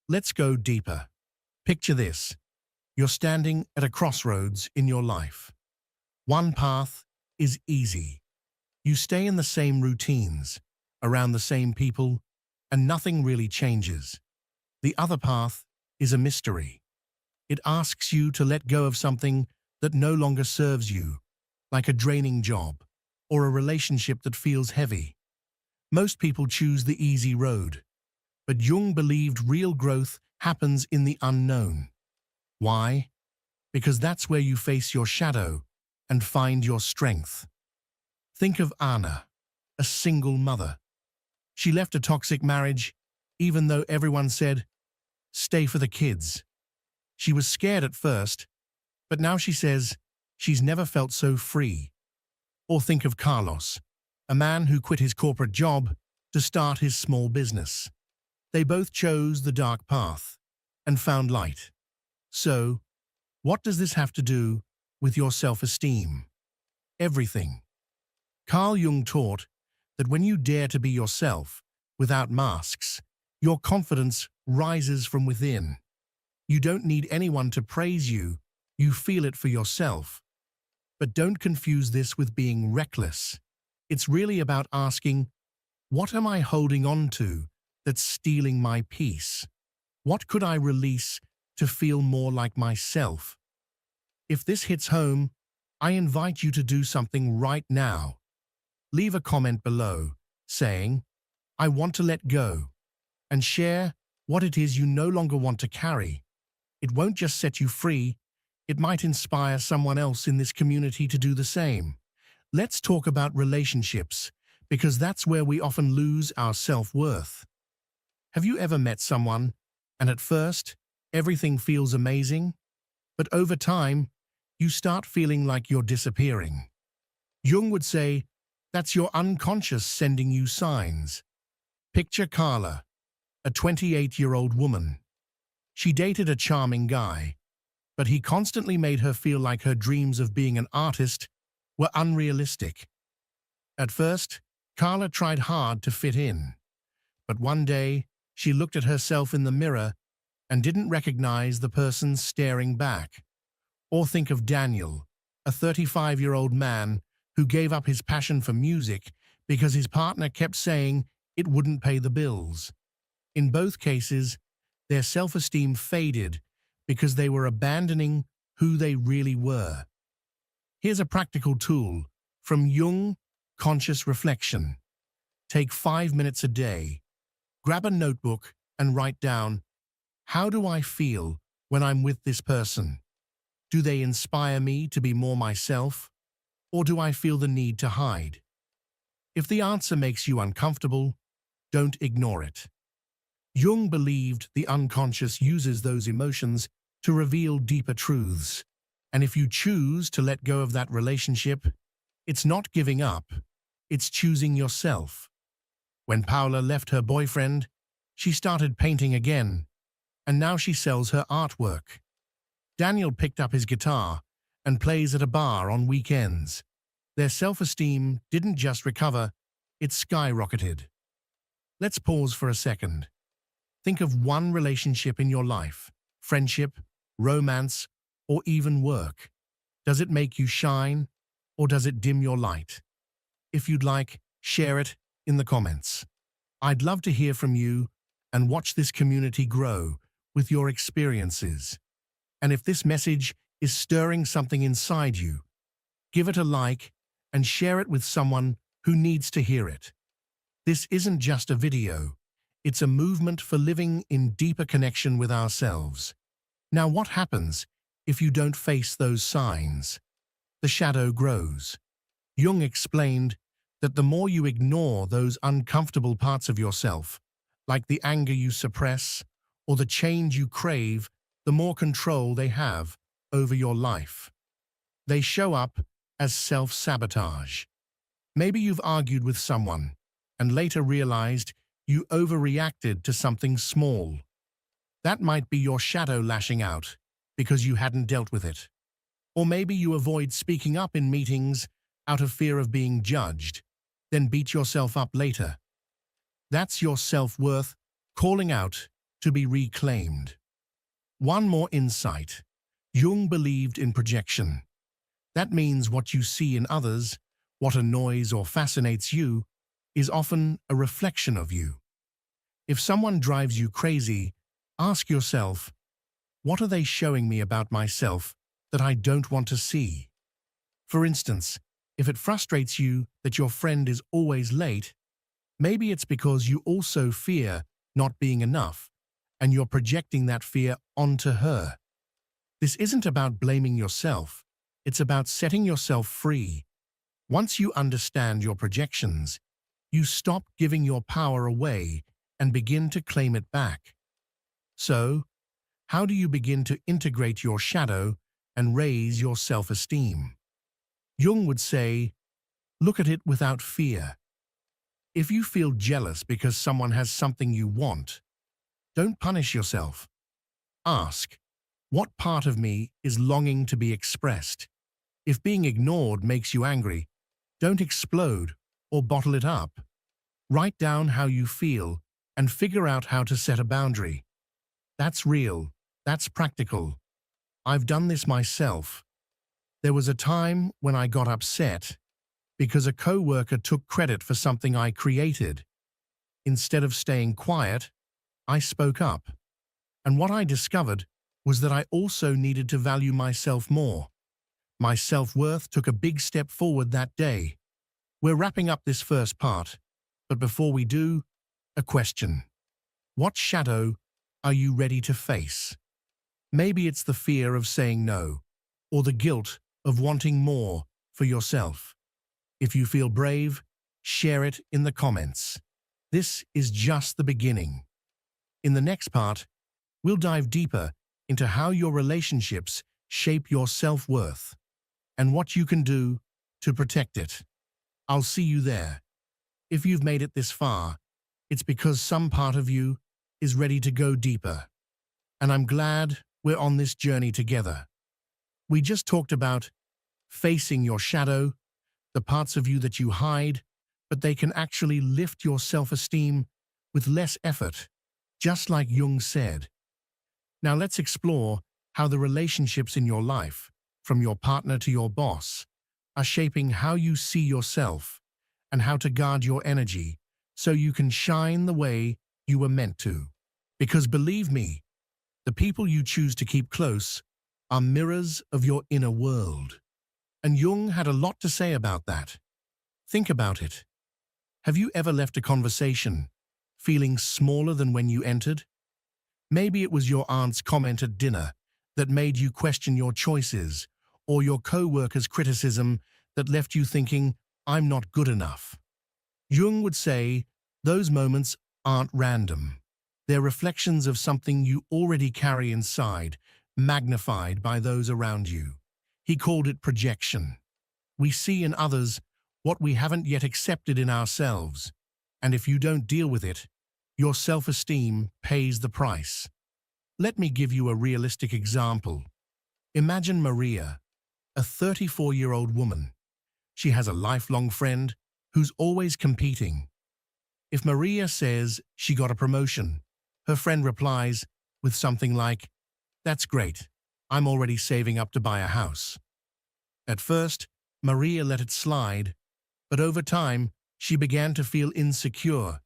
Let's go deeper. Picture this. You're standing at a crossroads in your life. One path is easy. You stay in the same routines, around the same people, and nothing really changes. The other path is a mystery. It asks you to let go of something that no longer serves you, like a draining job or a relationship that feels heavy. Most people choose the easy road, but Jung believed real growth happens in the unknown. Why? Because that's where you face your shadow and find your strength. Think of Anna, a single mother. She left a toxic marriage, even though everyone said, stay for the kids. She was scared at first, but now she says she's never felt so free. Or think of Carlos, a man who quit his corporate job to start his small business. They both chose the dark path and found light. So, what does this have to do with your self-esteem? Everything. Carl Jung taught that when you dare to be yourself, without masks, your confidence rises from within. You don't need anyone to praise you, you feel it for yourself. But don't confuse this with being reckless. It's really about asking, what am I holding on to that's stealing my peace? What could I release to feel more like myself? If this hits home, I invite you to do something right now. Leave a comment below saying, I want to let go, and share what it is you no longer want to carry. It won't just set you free, it might inspire someone else in this community to do the same. Let's talk about relationships, because that's where we often lose our self-worth. Have you ever met someone, and at first, everything feels amazing, but over time, you start feeling like you're disappearing? Jung would say, that's your unconscious sending you signs. Picture Carla, a 28-year-old woman. She dated a charming guy, but he constantly made her feel like her dreams of being an artist were unrealistic. At first, Carla tried hard to fit in, but one day she looked at herself in the mirror and didn't recognize the person staring back. Or think of Daniel, a 35-year-old man who gave up his passion for music because his partner kept saying it wouldn't pay the bills. In both cases, their self-esteem faded because they were abandoning who they really were. Here's a practical tool from Jung: conscious reflection. Take 5 minutes a day. Grab a notebook and write down, how do I feel when I'm with this person? Do they inspire me to be more myself? Or do I feel the need to hide? If the answer makes you uncomfortable, don't ignore it. Jung believed the unconscious uses those emotions to reveal deeper truths. And if you choose to let go of that relationship, it's not giving up, it's choosing yourself. When Paula left her boyfriend, she started painting again, and now she sells her artwork. Daniel picked up his guitar and plays at a bar on weekends. Their self-esteem didn't just recover, it skyrocketed. Let's pause for a second. Think of one relationship in your life, friendship, romance, or even work? Does it make you shine, or does it dim your light? If you'd like, share it in the comments. I'd love to hear from you and watch this community grow with your experiences. And if this message is stirring something inside you, give it a like and share it with someone who needs to hear it. This isn't just a video, it's a movement for living in deeper connection with ourselves. Now, what happens if you don't face those signs? The shadow grows. Jung explained that the more you ignore those uncomfortable parts of yourself, like the anger you suppress or the change you crave, the more control they have over your life. They show up as self-sabotage. Maybe you've argued with someone and later realized you overreacted to something small. That might be your shadow lashing out because you hadn't dealt with it. Or maybe you avoid speaking up in meetings out of fear of being judged, then beat yourself up later. That's your self-worth calling out to be reclaimed. One more insight. Jung believed in projection. That means what you see in others, what annoys or fascinates you, is often a reflection of you. If someone drives you crazy, ask yourself, what are they showing me about myself that I don't want to see? For instance, if it frustrates you that your friend is always late, maybe it's because you also fear not being enough, and you're projecting that fear onto her. This isn't about blaming yourself, it's about setting yourself free. Once you understand your projections, you stop giving your power away and begin to claim it back. So, how do you begin to integrate your shadow and raise your self-esteem? Jung would say, look at it without fear. If you feel jealous because someone has something you want, don't punish yourself. Ask, what part of me is longing to be expressed? If being ignored makes you angry, don't explode or bottle it up. Write down how you feel and figure out how to set a boundary. That's real. That's practical. I've done this myself. There was a time when I got upset because a coworker took credit for something I created. Instead of staying quiet, I spoke up. And what I discovered was that I also needed to value myself more. My self-worth took a big step forward that day. We're wrapping up this first part, but before we do, a question. What shadow are you ready to face? Maybe it's the fear of saying no, or the guilt of wanting more for yourself. If you feel brave, share it in the comments. This is just the beginning. In the next part, we'll dive deeper into how your relationships shape your self-worth and what you can do to protect it. I'll see you there. If you've made it this far, it's because some part of you is ready to go deeper. And I'm glad we're on this journey together. We just talked about facing your shadow, the parts of you that you hide, but they can actually lift your self-esteem with less effort, just like Jung said. Now let's explore how the relationships in your life, from your partner to your boss, are shaping how you see yourself and how to guard your energy so you can shine the way you were meant to. Because believe me, the people you choose to keep close are mirrors of your inner world. And Jung had a lot to say about that. Think about it. Have you ever left a conversation feeling smaller than when you entered? Maybe it was your aunt's comment at dinner that made you question your choices, or your co-worker's criticism that left you thinking, I'm not good enough. Jung would say, those moments aren't random. They're reflections of something you already carry inside, magnified by those around you. He called it projection. We see in others what we haven't yet accepted in ourselves, and if you don't deal with it, your self-esteem pays the price. Let me give you a realistic example. Imagine Maria, a 34-year-old woman. She has a lifelong friend who's always competing. If Maria says she got a promotion, her friend replies with something like, "That's great, I'm already saving up to buy a house. At first, Maria let it slide, but over time, she began to feel insecure,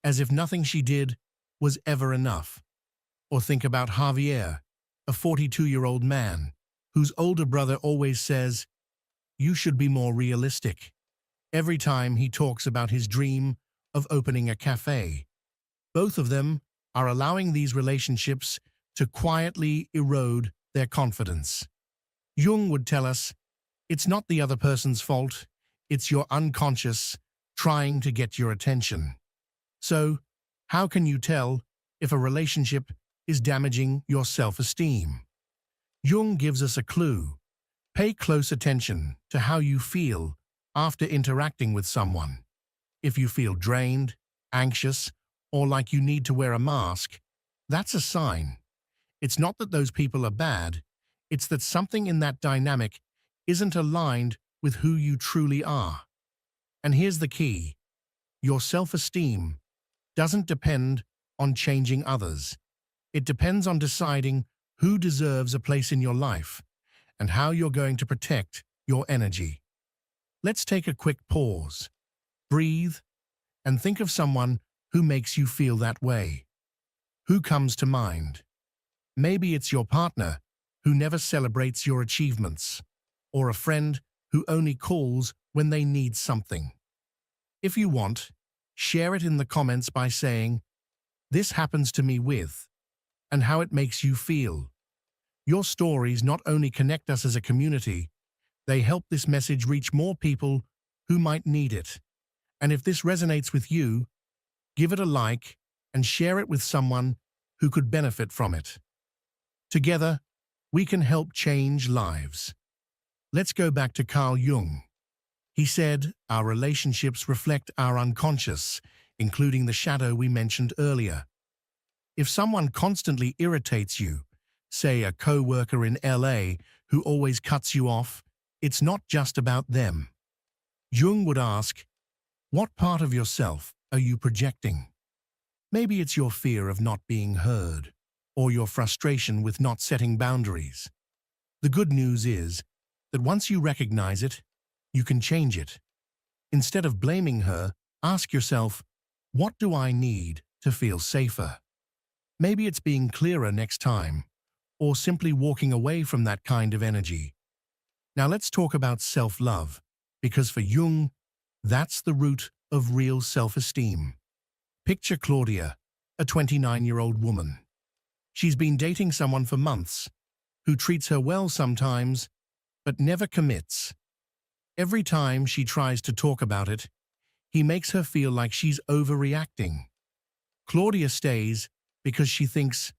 as if nothing she did was ever enough. Or think about Javier, a 42-year-old man, whose older brother always says, "You should be more realistic," every time he talks about his dream of opening a cafe. Both of them are allowing these relationships to quietly erode their confidence. Jung would tell us, it's not the other person's fault, it's your unconscious trying to get your attention. So, how can you tell if a relationship is damaging your self-esteem? Jung gives us a clue. Pay close attention to how you feel after interacting with someone. If you feel drained, anxious, or like you need to wear a mask, that's a sign. It's not that those people are bad, it's that something in that dynamic isn't aligned with who you truly are. And here's the key. Your self-esteem doesn't depend on changing others. It depends on deciding who deserves a place in your life and how you're going to protect your energy. Let's take a quick pause. Breathe and think of someone who makes you feel that way. Who comes to mind? Maybe it's your partner who never celebrates your achievements, or a friend who only calls when they need something. If you want, share it in the comments by saying, "This happens to me with," and how it makes you feel. Your stories not only connect us as a community, they help this message reach more people who might need it. And if this resonates with you, give it a like and share it with someone who could benefit from it. Together, we can help change lives. Let's go back to Carl Jung. He said, our relationships reflect our unconscious, including the shadow we mentioned earlier. If someone constantly irritates you, say a co-worker in LA who always cuts you off, it's not just about them. Jung would ask, what part of yourself are you projecting? Maybe it's your fear of not being heard, or your frustration with not setting boundaries. The good news is that once you recognize it, you can change it. Instead of blaming her, ask yourself, what do I need to feel safer? Maybe it's being clearer next time, or simply walking away from that kind of energy. Now let's talk about self-love, because for Jung, that's the root of real self-esteem. Picture Claudia, a 29-year-old woman. She's been dating someone for months, who treats her well sometimes, but never commits. Every time she tries to talk about it, he makes her feel like she's overreacting. Claudia stays because she thinks,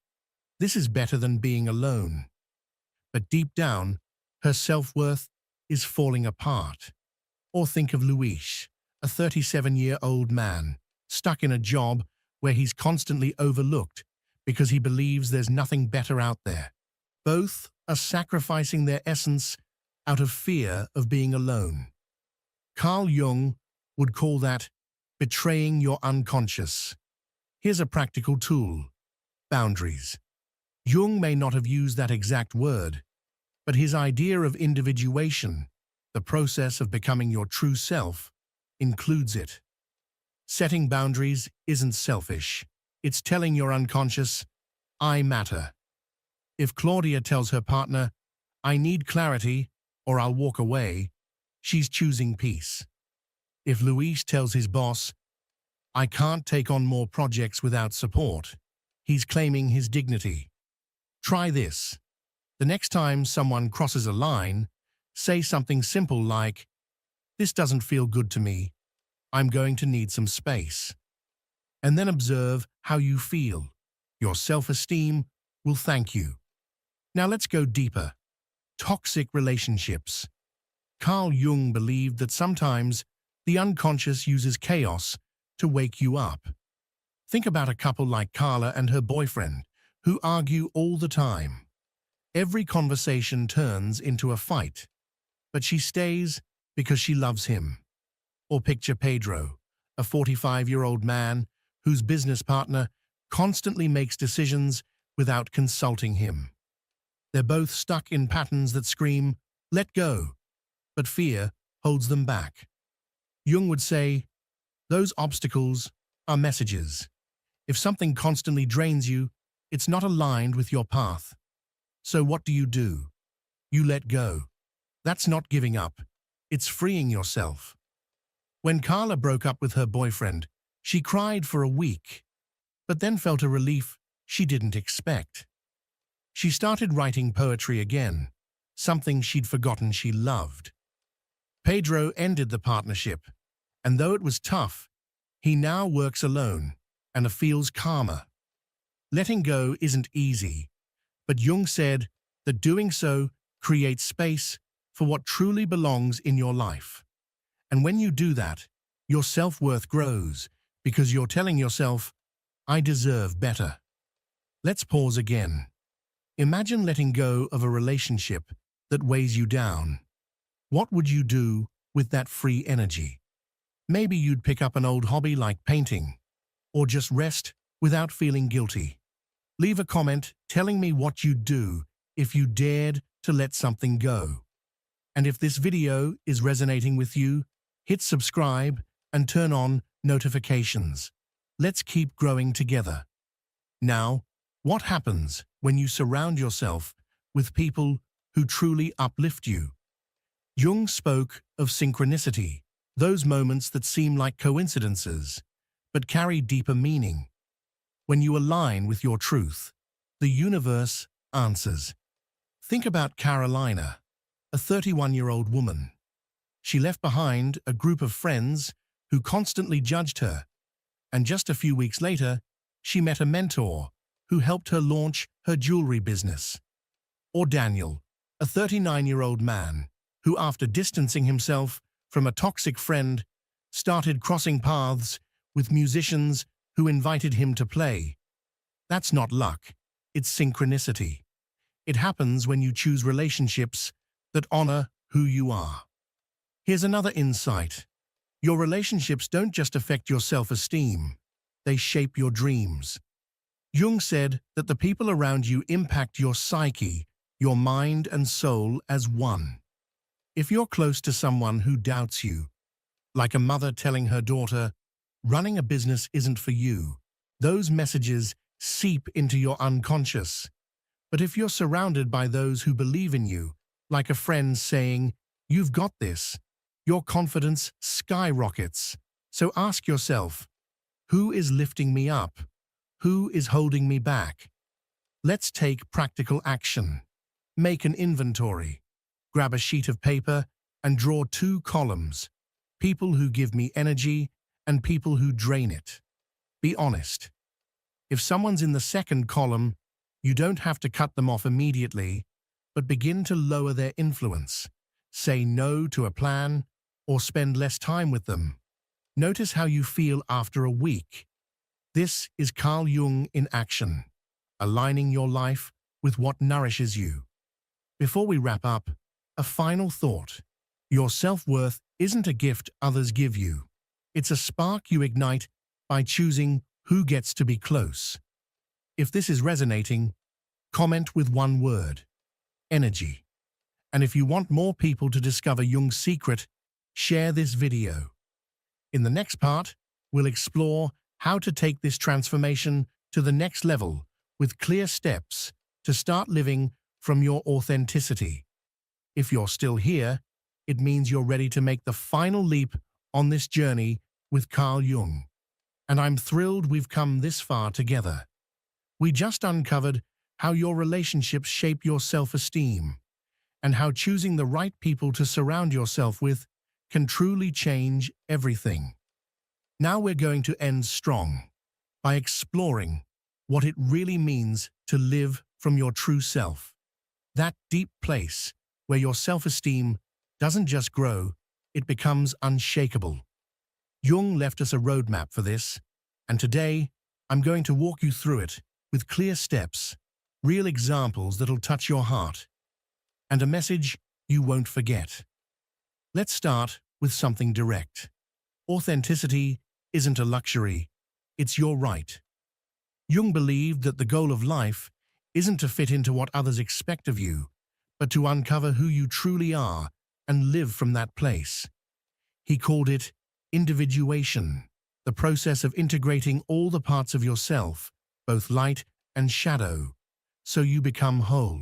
this is better than being alone. But deep down, her self-worth is falling apart. Or think of Luis, a 37-year-old man, stuck in a job where he's constantly overlooked because he believes there's nothing better out there. Both are sacrificing their essence out of fear of being alone. Carl Jung would call that betraying your unconscious. Here's a practical tool: boundaries. Jung may not have used that exact word, but his idea of individuation, the process of becoming your true self, includes it. Setting boundaries isn't selfish. It's telling your unconscious, I matter. If Claudia tells her partner, I need clarity or I'll walk away, she's choosing peace. If Luis tells his boss, I can't take on more projects without support, he's claiming his dignity. Try this. The next time someone crosses a line, say something simple like, this doesn't feel good to me. I'm going to need some space. And then observe how you feel. Your self-esteem will thank you. Now let's go deeper. Toxic relationships. Carl Jung believed that sometimes the unconscious uses chaos to wake you up. Think about a couple like Carla and her boyfriend, who argue all the time. Every conversation turns into a fight, but she stays because she loves him. Or picture Pedro, a 45-year-old man whose business partner constantly makes decisions without consulting him. They're both stuck in patterns that scream, "Let go," but fear holds them back. Jung would say, those obstacles are messages. If something constantly drains you, it's not aligned with your path. So what do? You let go. That's not giving up. It's freeing yourself. When Carla broke up with her boyfriend, she cried for a week, but then felt a relief she didn't expect. She started writing poetry again, something she'd forgotten she loved. Pedro ended the partnership, and though it was tough, he now works alone and feels calmer. Letting go isn't easy, but Jung said that doing so creates space for what truly belongs in your life. And when you do that, your self-worth grows because you're telling yourself, I deserve better. Let's pause again. Imagine letting go of a relationship that weighs you down. What would you do with that free energy? Maybe you'd pick up an old hobby like painting, or just rest without feeling guilty. Leave a comment telling me what you'd do if you dared to let something go. And if this video is resonating with you, hit subscribe and turn on notifications. Let's keep growing together. Now, what happens when you surround yourself with people who truly uplift you? Jung spoke of synchronicity, those moments that seem like coincidences, but carry deeper meaning. When you align with your truth, the universe answers. Think about Carolina, a 31-year-old woman. She left behind a group of friends who constantly judged her, and just a few weeks later, she met a mentor who helped her launch her jewelry business. Or Daniel, a 39-year-old man who, after distancing himself from a toxic friend, started crossing paths with musicians who invited him to play. That's not luck, it's synchronicity. It happens when you choose relationships that honor who you are. Here's another insight. Your relationships don't just affect your self-esteem, they shape your dreams. Jung said that the people around you impact your psyche, your mind and soul as one. If you're close to someone who doubts you, like a mother telling her daughter, running a business isn't for you, those messages seep into your unconscious. But if you're surrounded by those who believe in you, like a friend saying, you've got this, your confidence skyrockets. So ask yourself, who is lifting me up? Who is holding me back? Let's take practical action. Make an inventory. Grab a sheet of paper and draw 2 columns, people who give me energy and people who drain it. Be honest. If someone's in the second column, you don't have to cut them off immediately, but begin to lower their influence. Say no to a plan or spend less time with them. Notice how you feel after a week. This is Carl Jung in action, aligning your life with what nourishes you. Before we wrap up, a final thought. Your self-worth isn't a gift others give you. It's a spark you ignite by choosing who gets to be close. If this is resonating, comment with one word: energy. And if you want more people to discover Jung's secret, share this video. In the next part, we'll explore how to take this transformation to the next level with clear steps to start living from your authenticity. If you're still here, it means you're ready to make the final leap on this journey with Carl Jung. And I'm thrilled we've come this far together. We just uncovered how your relationships shape your self-esteem, and how choosing the right people to surround yourself with can truly change everything. Now we're going to end strong by exploring what it really means to live from your true self. That deep place where your self-esteem doesn't just grow, it becomes unshakable. Jung left us a roadmap for this, and today I'm going to walk you through it with clear steps, real examples that'll touch your heart, and a message you won't forget. Let's start with something direct. Authenticity isn't a luxury, it's your right. Jung believed that the goal of life isn't to fit into what others expect of you, but to uncover who you truly are and live from that place. He called it individuation, the process of integrating all the parts of yourself, both light and shadow, so you become whole.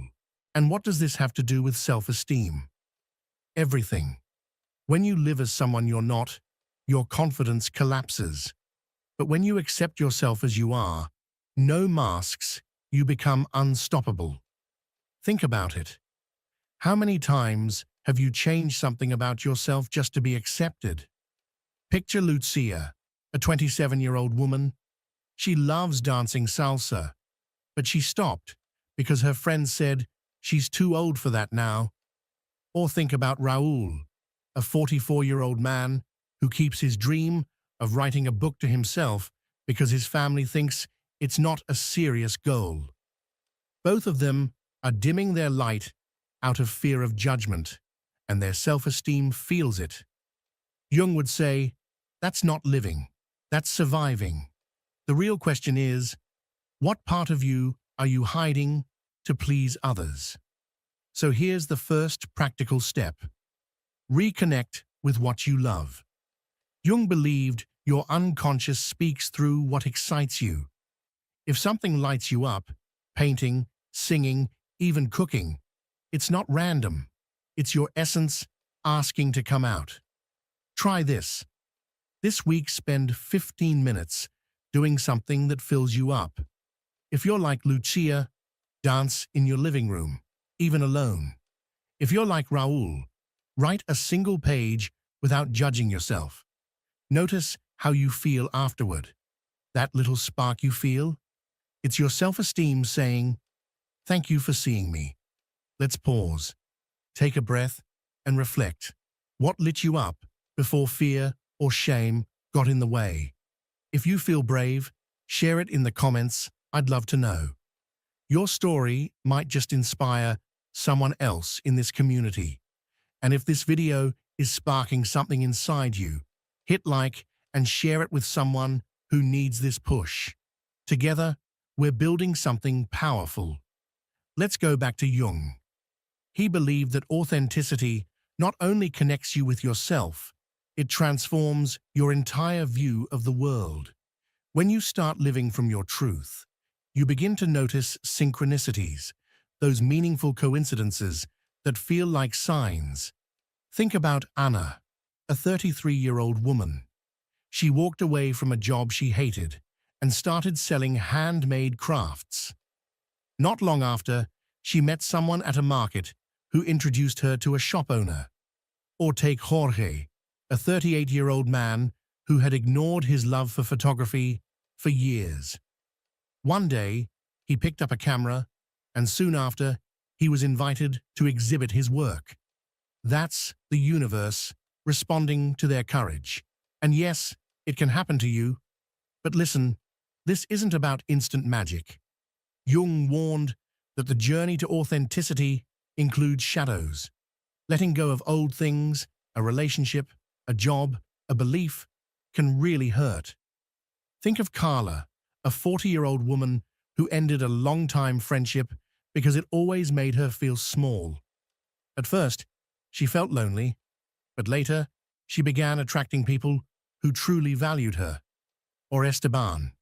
And what does this have to do with self-esteem? Everything. When you live as someone you're not, your confidence collapses. But when you accept yourself as you are, no masks, you become unstoppable. Think about it. How many times have you changed something about yourself just to be accepted? Picture Lucia, a 27-year-old woman. She loves dancing salsa, but she stopped because her friends said she's too old for that now. Or think about Raul, a 44-year-old man who keeps his dream of writing a book to himself because his family thinks it's not a serious goal. Both of them are dimming their light out of fear of judgment, and their self-esteem feels it. Jung would say, that's not living, that's surviving. The real question is, what part of you are you hiding to please others? So here's the first practical step. Reconnect with what you love. Jung believed your unconscious speaks through what excites you. If something lights you up, painting, singing, even cooking, it's not random. It's your essence asking to come out. Try this. This week, spend 15 minutes doing something that fills you up. If you're like Lucia, dance in your living room, even alone. If you're like Raul, write a single page without judging yourself. Notice how you feel afterward. That little spark you feel? It's your self-esteem saying, thank you for seeing me. Let's pause, take a breath, and reflect. What lit you up before fear or shame got in the way? If you feel brave, share it in the comments. I'd love to know. Your story might just inspire someone else in this community. And if this video is sparking something inside you, hit like and share it with someone who needs this push. Together, we're building something powerful. Let's go back to Jung. He believed that authenticity not only connects you with yourself, it transforms your entire view of the world. When you start living from your truth, you begin to notice synchronicities, those meaningful coincidences that feel like signs. Think about Anna, a 33-year-old woman. She walked away from a job she hated and started selling handmade crafts. Not long after, she met someone at a market who introduced her to a shop owner. Or take Jorge, a 38-year-old man who had ignored his love for photography for years. One day, he picked up a camera, and soon after, he was invited to exhibit his work. That's the universe responding to their courage. And yes, it can happen to you. But listen, this isn't about instant magic. Jung warned that the journey to authenticity includes shadows. Letting go of old things, a relationship, a job, a belief, can really hurt. Think of Carla, a 40-year-old woman who ended a long-time friendship because it always made her feel small. At first, she felt lonely, but later, she began attracting people who truly valued her. Or Esteban,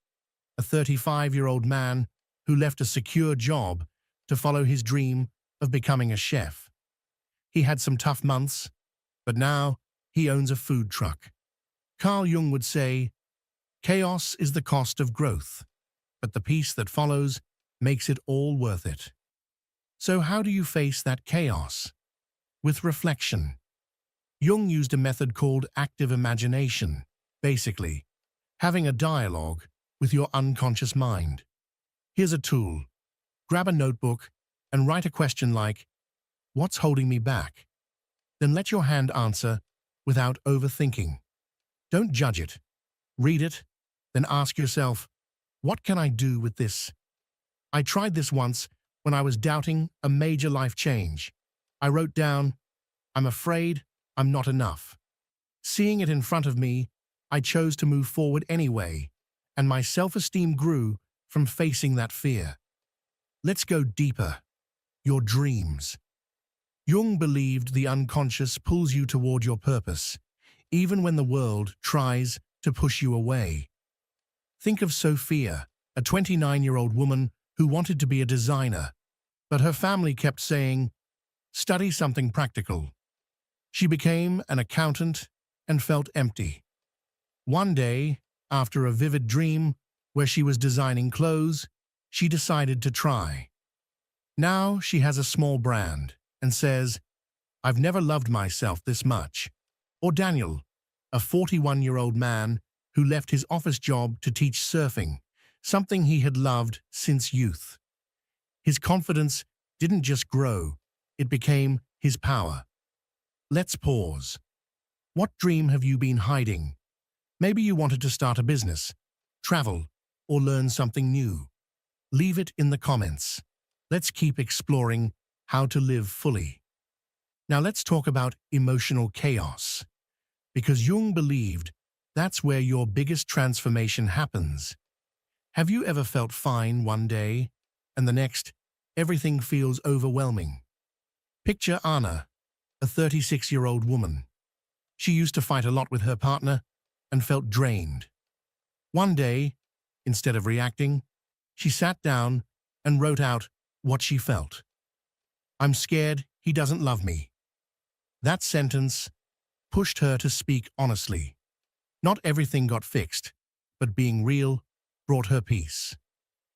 a 35-year-old man who left a secure job to follow his dream of becoming a chef. He had some tough months, but now he owns a food truck. Carl Jung would say, chaos is the cost of growth, but the peace that follows makes it all worth it. So how do you face that chaos? With reflection. Jung used a method called active imagination, basically, having a dialogue with your unconscious mind. Here's a tool. Grab a notebook and write a question like, what's holding me back? Then let your hand answer without overthinking. Don't judge it. Read it, then ask yourself, what can I do with this? I tried this once when I was doubting a major life change. I wrote down, I'm afraid I'm not enough. Seeing it in front of me, I chose to move forward anyway, and my self-esteem grew from facing that fear. Let's go deeper. Your dreams. Jung believed the unconscious pulls you toward your purpose, even when the world tries to push you away. Think of Sophia, a 29-year-old woman who wanted to be a designer, but her family kept saying, "Study something practical." She became an accountant and felt empty. One day, after a vivid dream where she was designing clothes, she decided to try. Now she has a small brand and says, "I've never loved myself this much." Or Daniel, a 41-year-old man who left his office job to teach surfing, something he had loved since youth. His confidence didn't just grow, it became his power. Let's pause. What dream have you been hiding? Maybe you wanted to start a business, travel, or learn something new. Leave it in the comments. Let's keep exploring how to live fully. Now let's talk about emotional chaos, because Jung believed that's where your biggest transformation happens. Have you ever felt fine one day, and the next, everything feels overwhelming? Picture Anna, a 36-year-old woman. She used to fight a lot with her partner and felt drained. One day, instead of reacting, she sat down and wrote out what she felt. "I'm scared he doesn't love me." That sentence pushed her to speak honestly. Not everything got fixed, but being real brought her peace.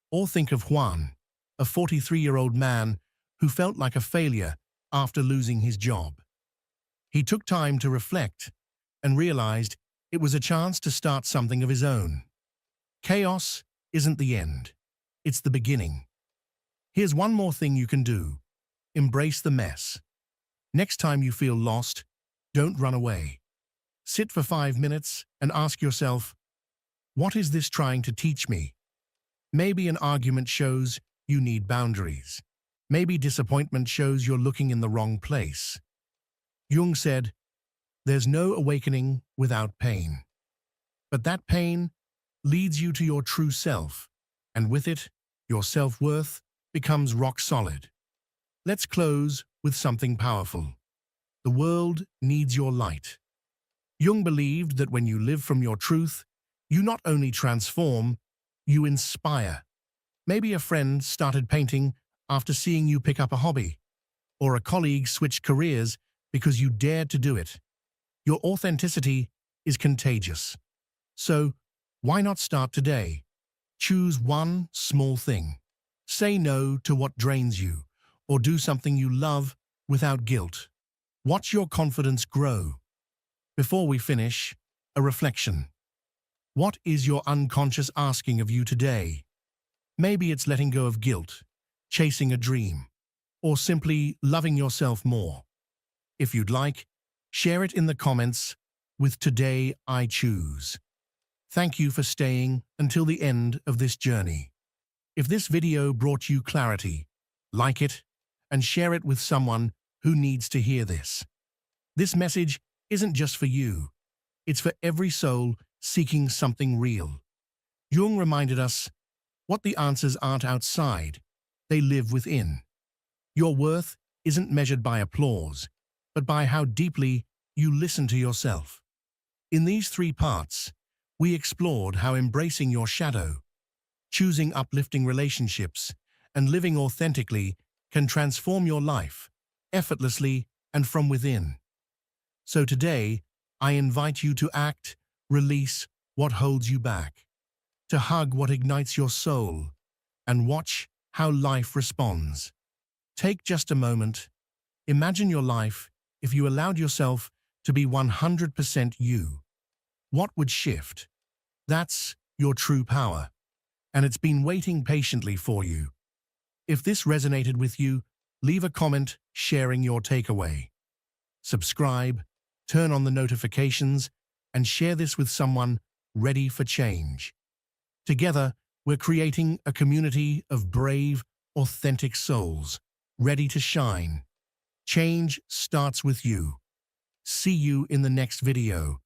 Or think of Juan, a 43-year-old man who felt like a failure after losing his job. He took time to reflect and realized it was a chance to start something of his own. Chaos isn't the end, it's the beginning. Here's one more thing you can do. Embrace the mess. Next time you feel lost, don't run away. Sit for 5 minutes and ask yourself, what is this trying to teach me? Maybe an argument shows you need boundaries. Maybe disappointment shows you're looking in the wrong place. Jung said, "There's no awakening without pain." But that pain leads you to your true self, and with it, your self-worth becomes rock solid. Let's close with something powerful. The world needs your light. Jung believed that when you live from your truth, you not only transform, you inspire. Maybe a friend started painting after seeing you pick up a hobby, or a colleague switched careers because you dared to do it. Your authenticity is contagious. So, why not start today? Choose one small thing. Say no to what drains you, or do something you love without guilt. Watch your confidence grow. Before we finish, a reflection. What is your unconscious asking of you today? Maybe it's letting go of guilt, chasing a dream, or simply loving yourself more. If you'd like, share it in the comments with "Today I Choose." Thank you for staying until the end of this journey. If this video brought you clarity, like it and share it with someone who needs to hear this. This message isn't just for you. It's for every soul seeking something real. Jung reminded us, what the answers aren't outside, they live within. Your worth isn't measured by applause, but by how deeply you listen to yourself. In these 3 parts, we explored how embracing your shadow, choosing uplifting relationships, and living authentically can transform your life, effortlessly and from within. So today, I invite you to act, release what holds you back, to hug what ignites your soul, and watch how life responds. Take just a moment. Imagine your life if you allowed yourself to be 100% you. What would shift? That's your true power, and it's been waiting patiently for you. If this resonated with you, leave a comment sharing your takeaway. Subscribe, turn on the notifications, and share this with someone ready for change. Together, we're creating a community of brave, authentic souls, ready to shine. Change starts with you. See you in the next video.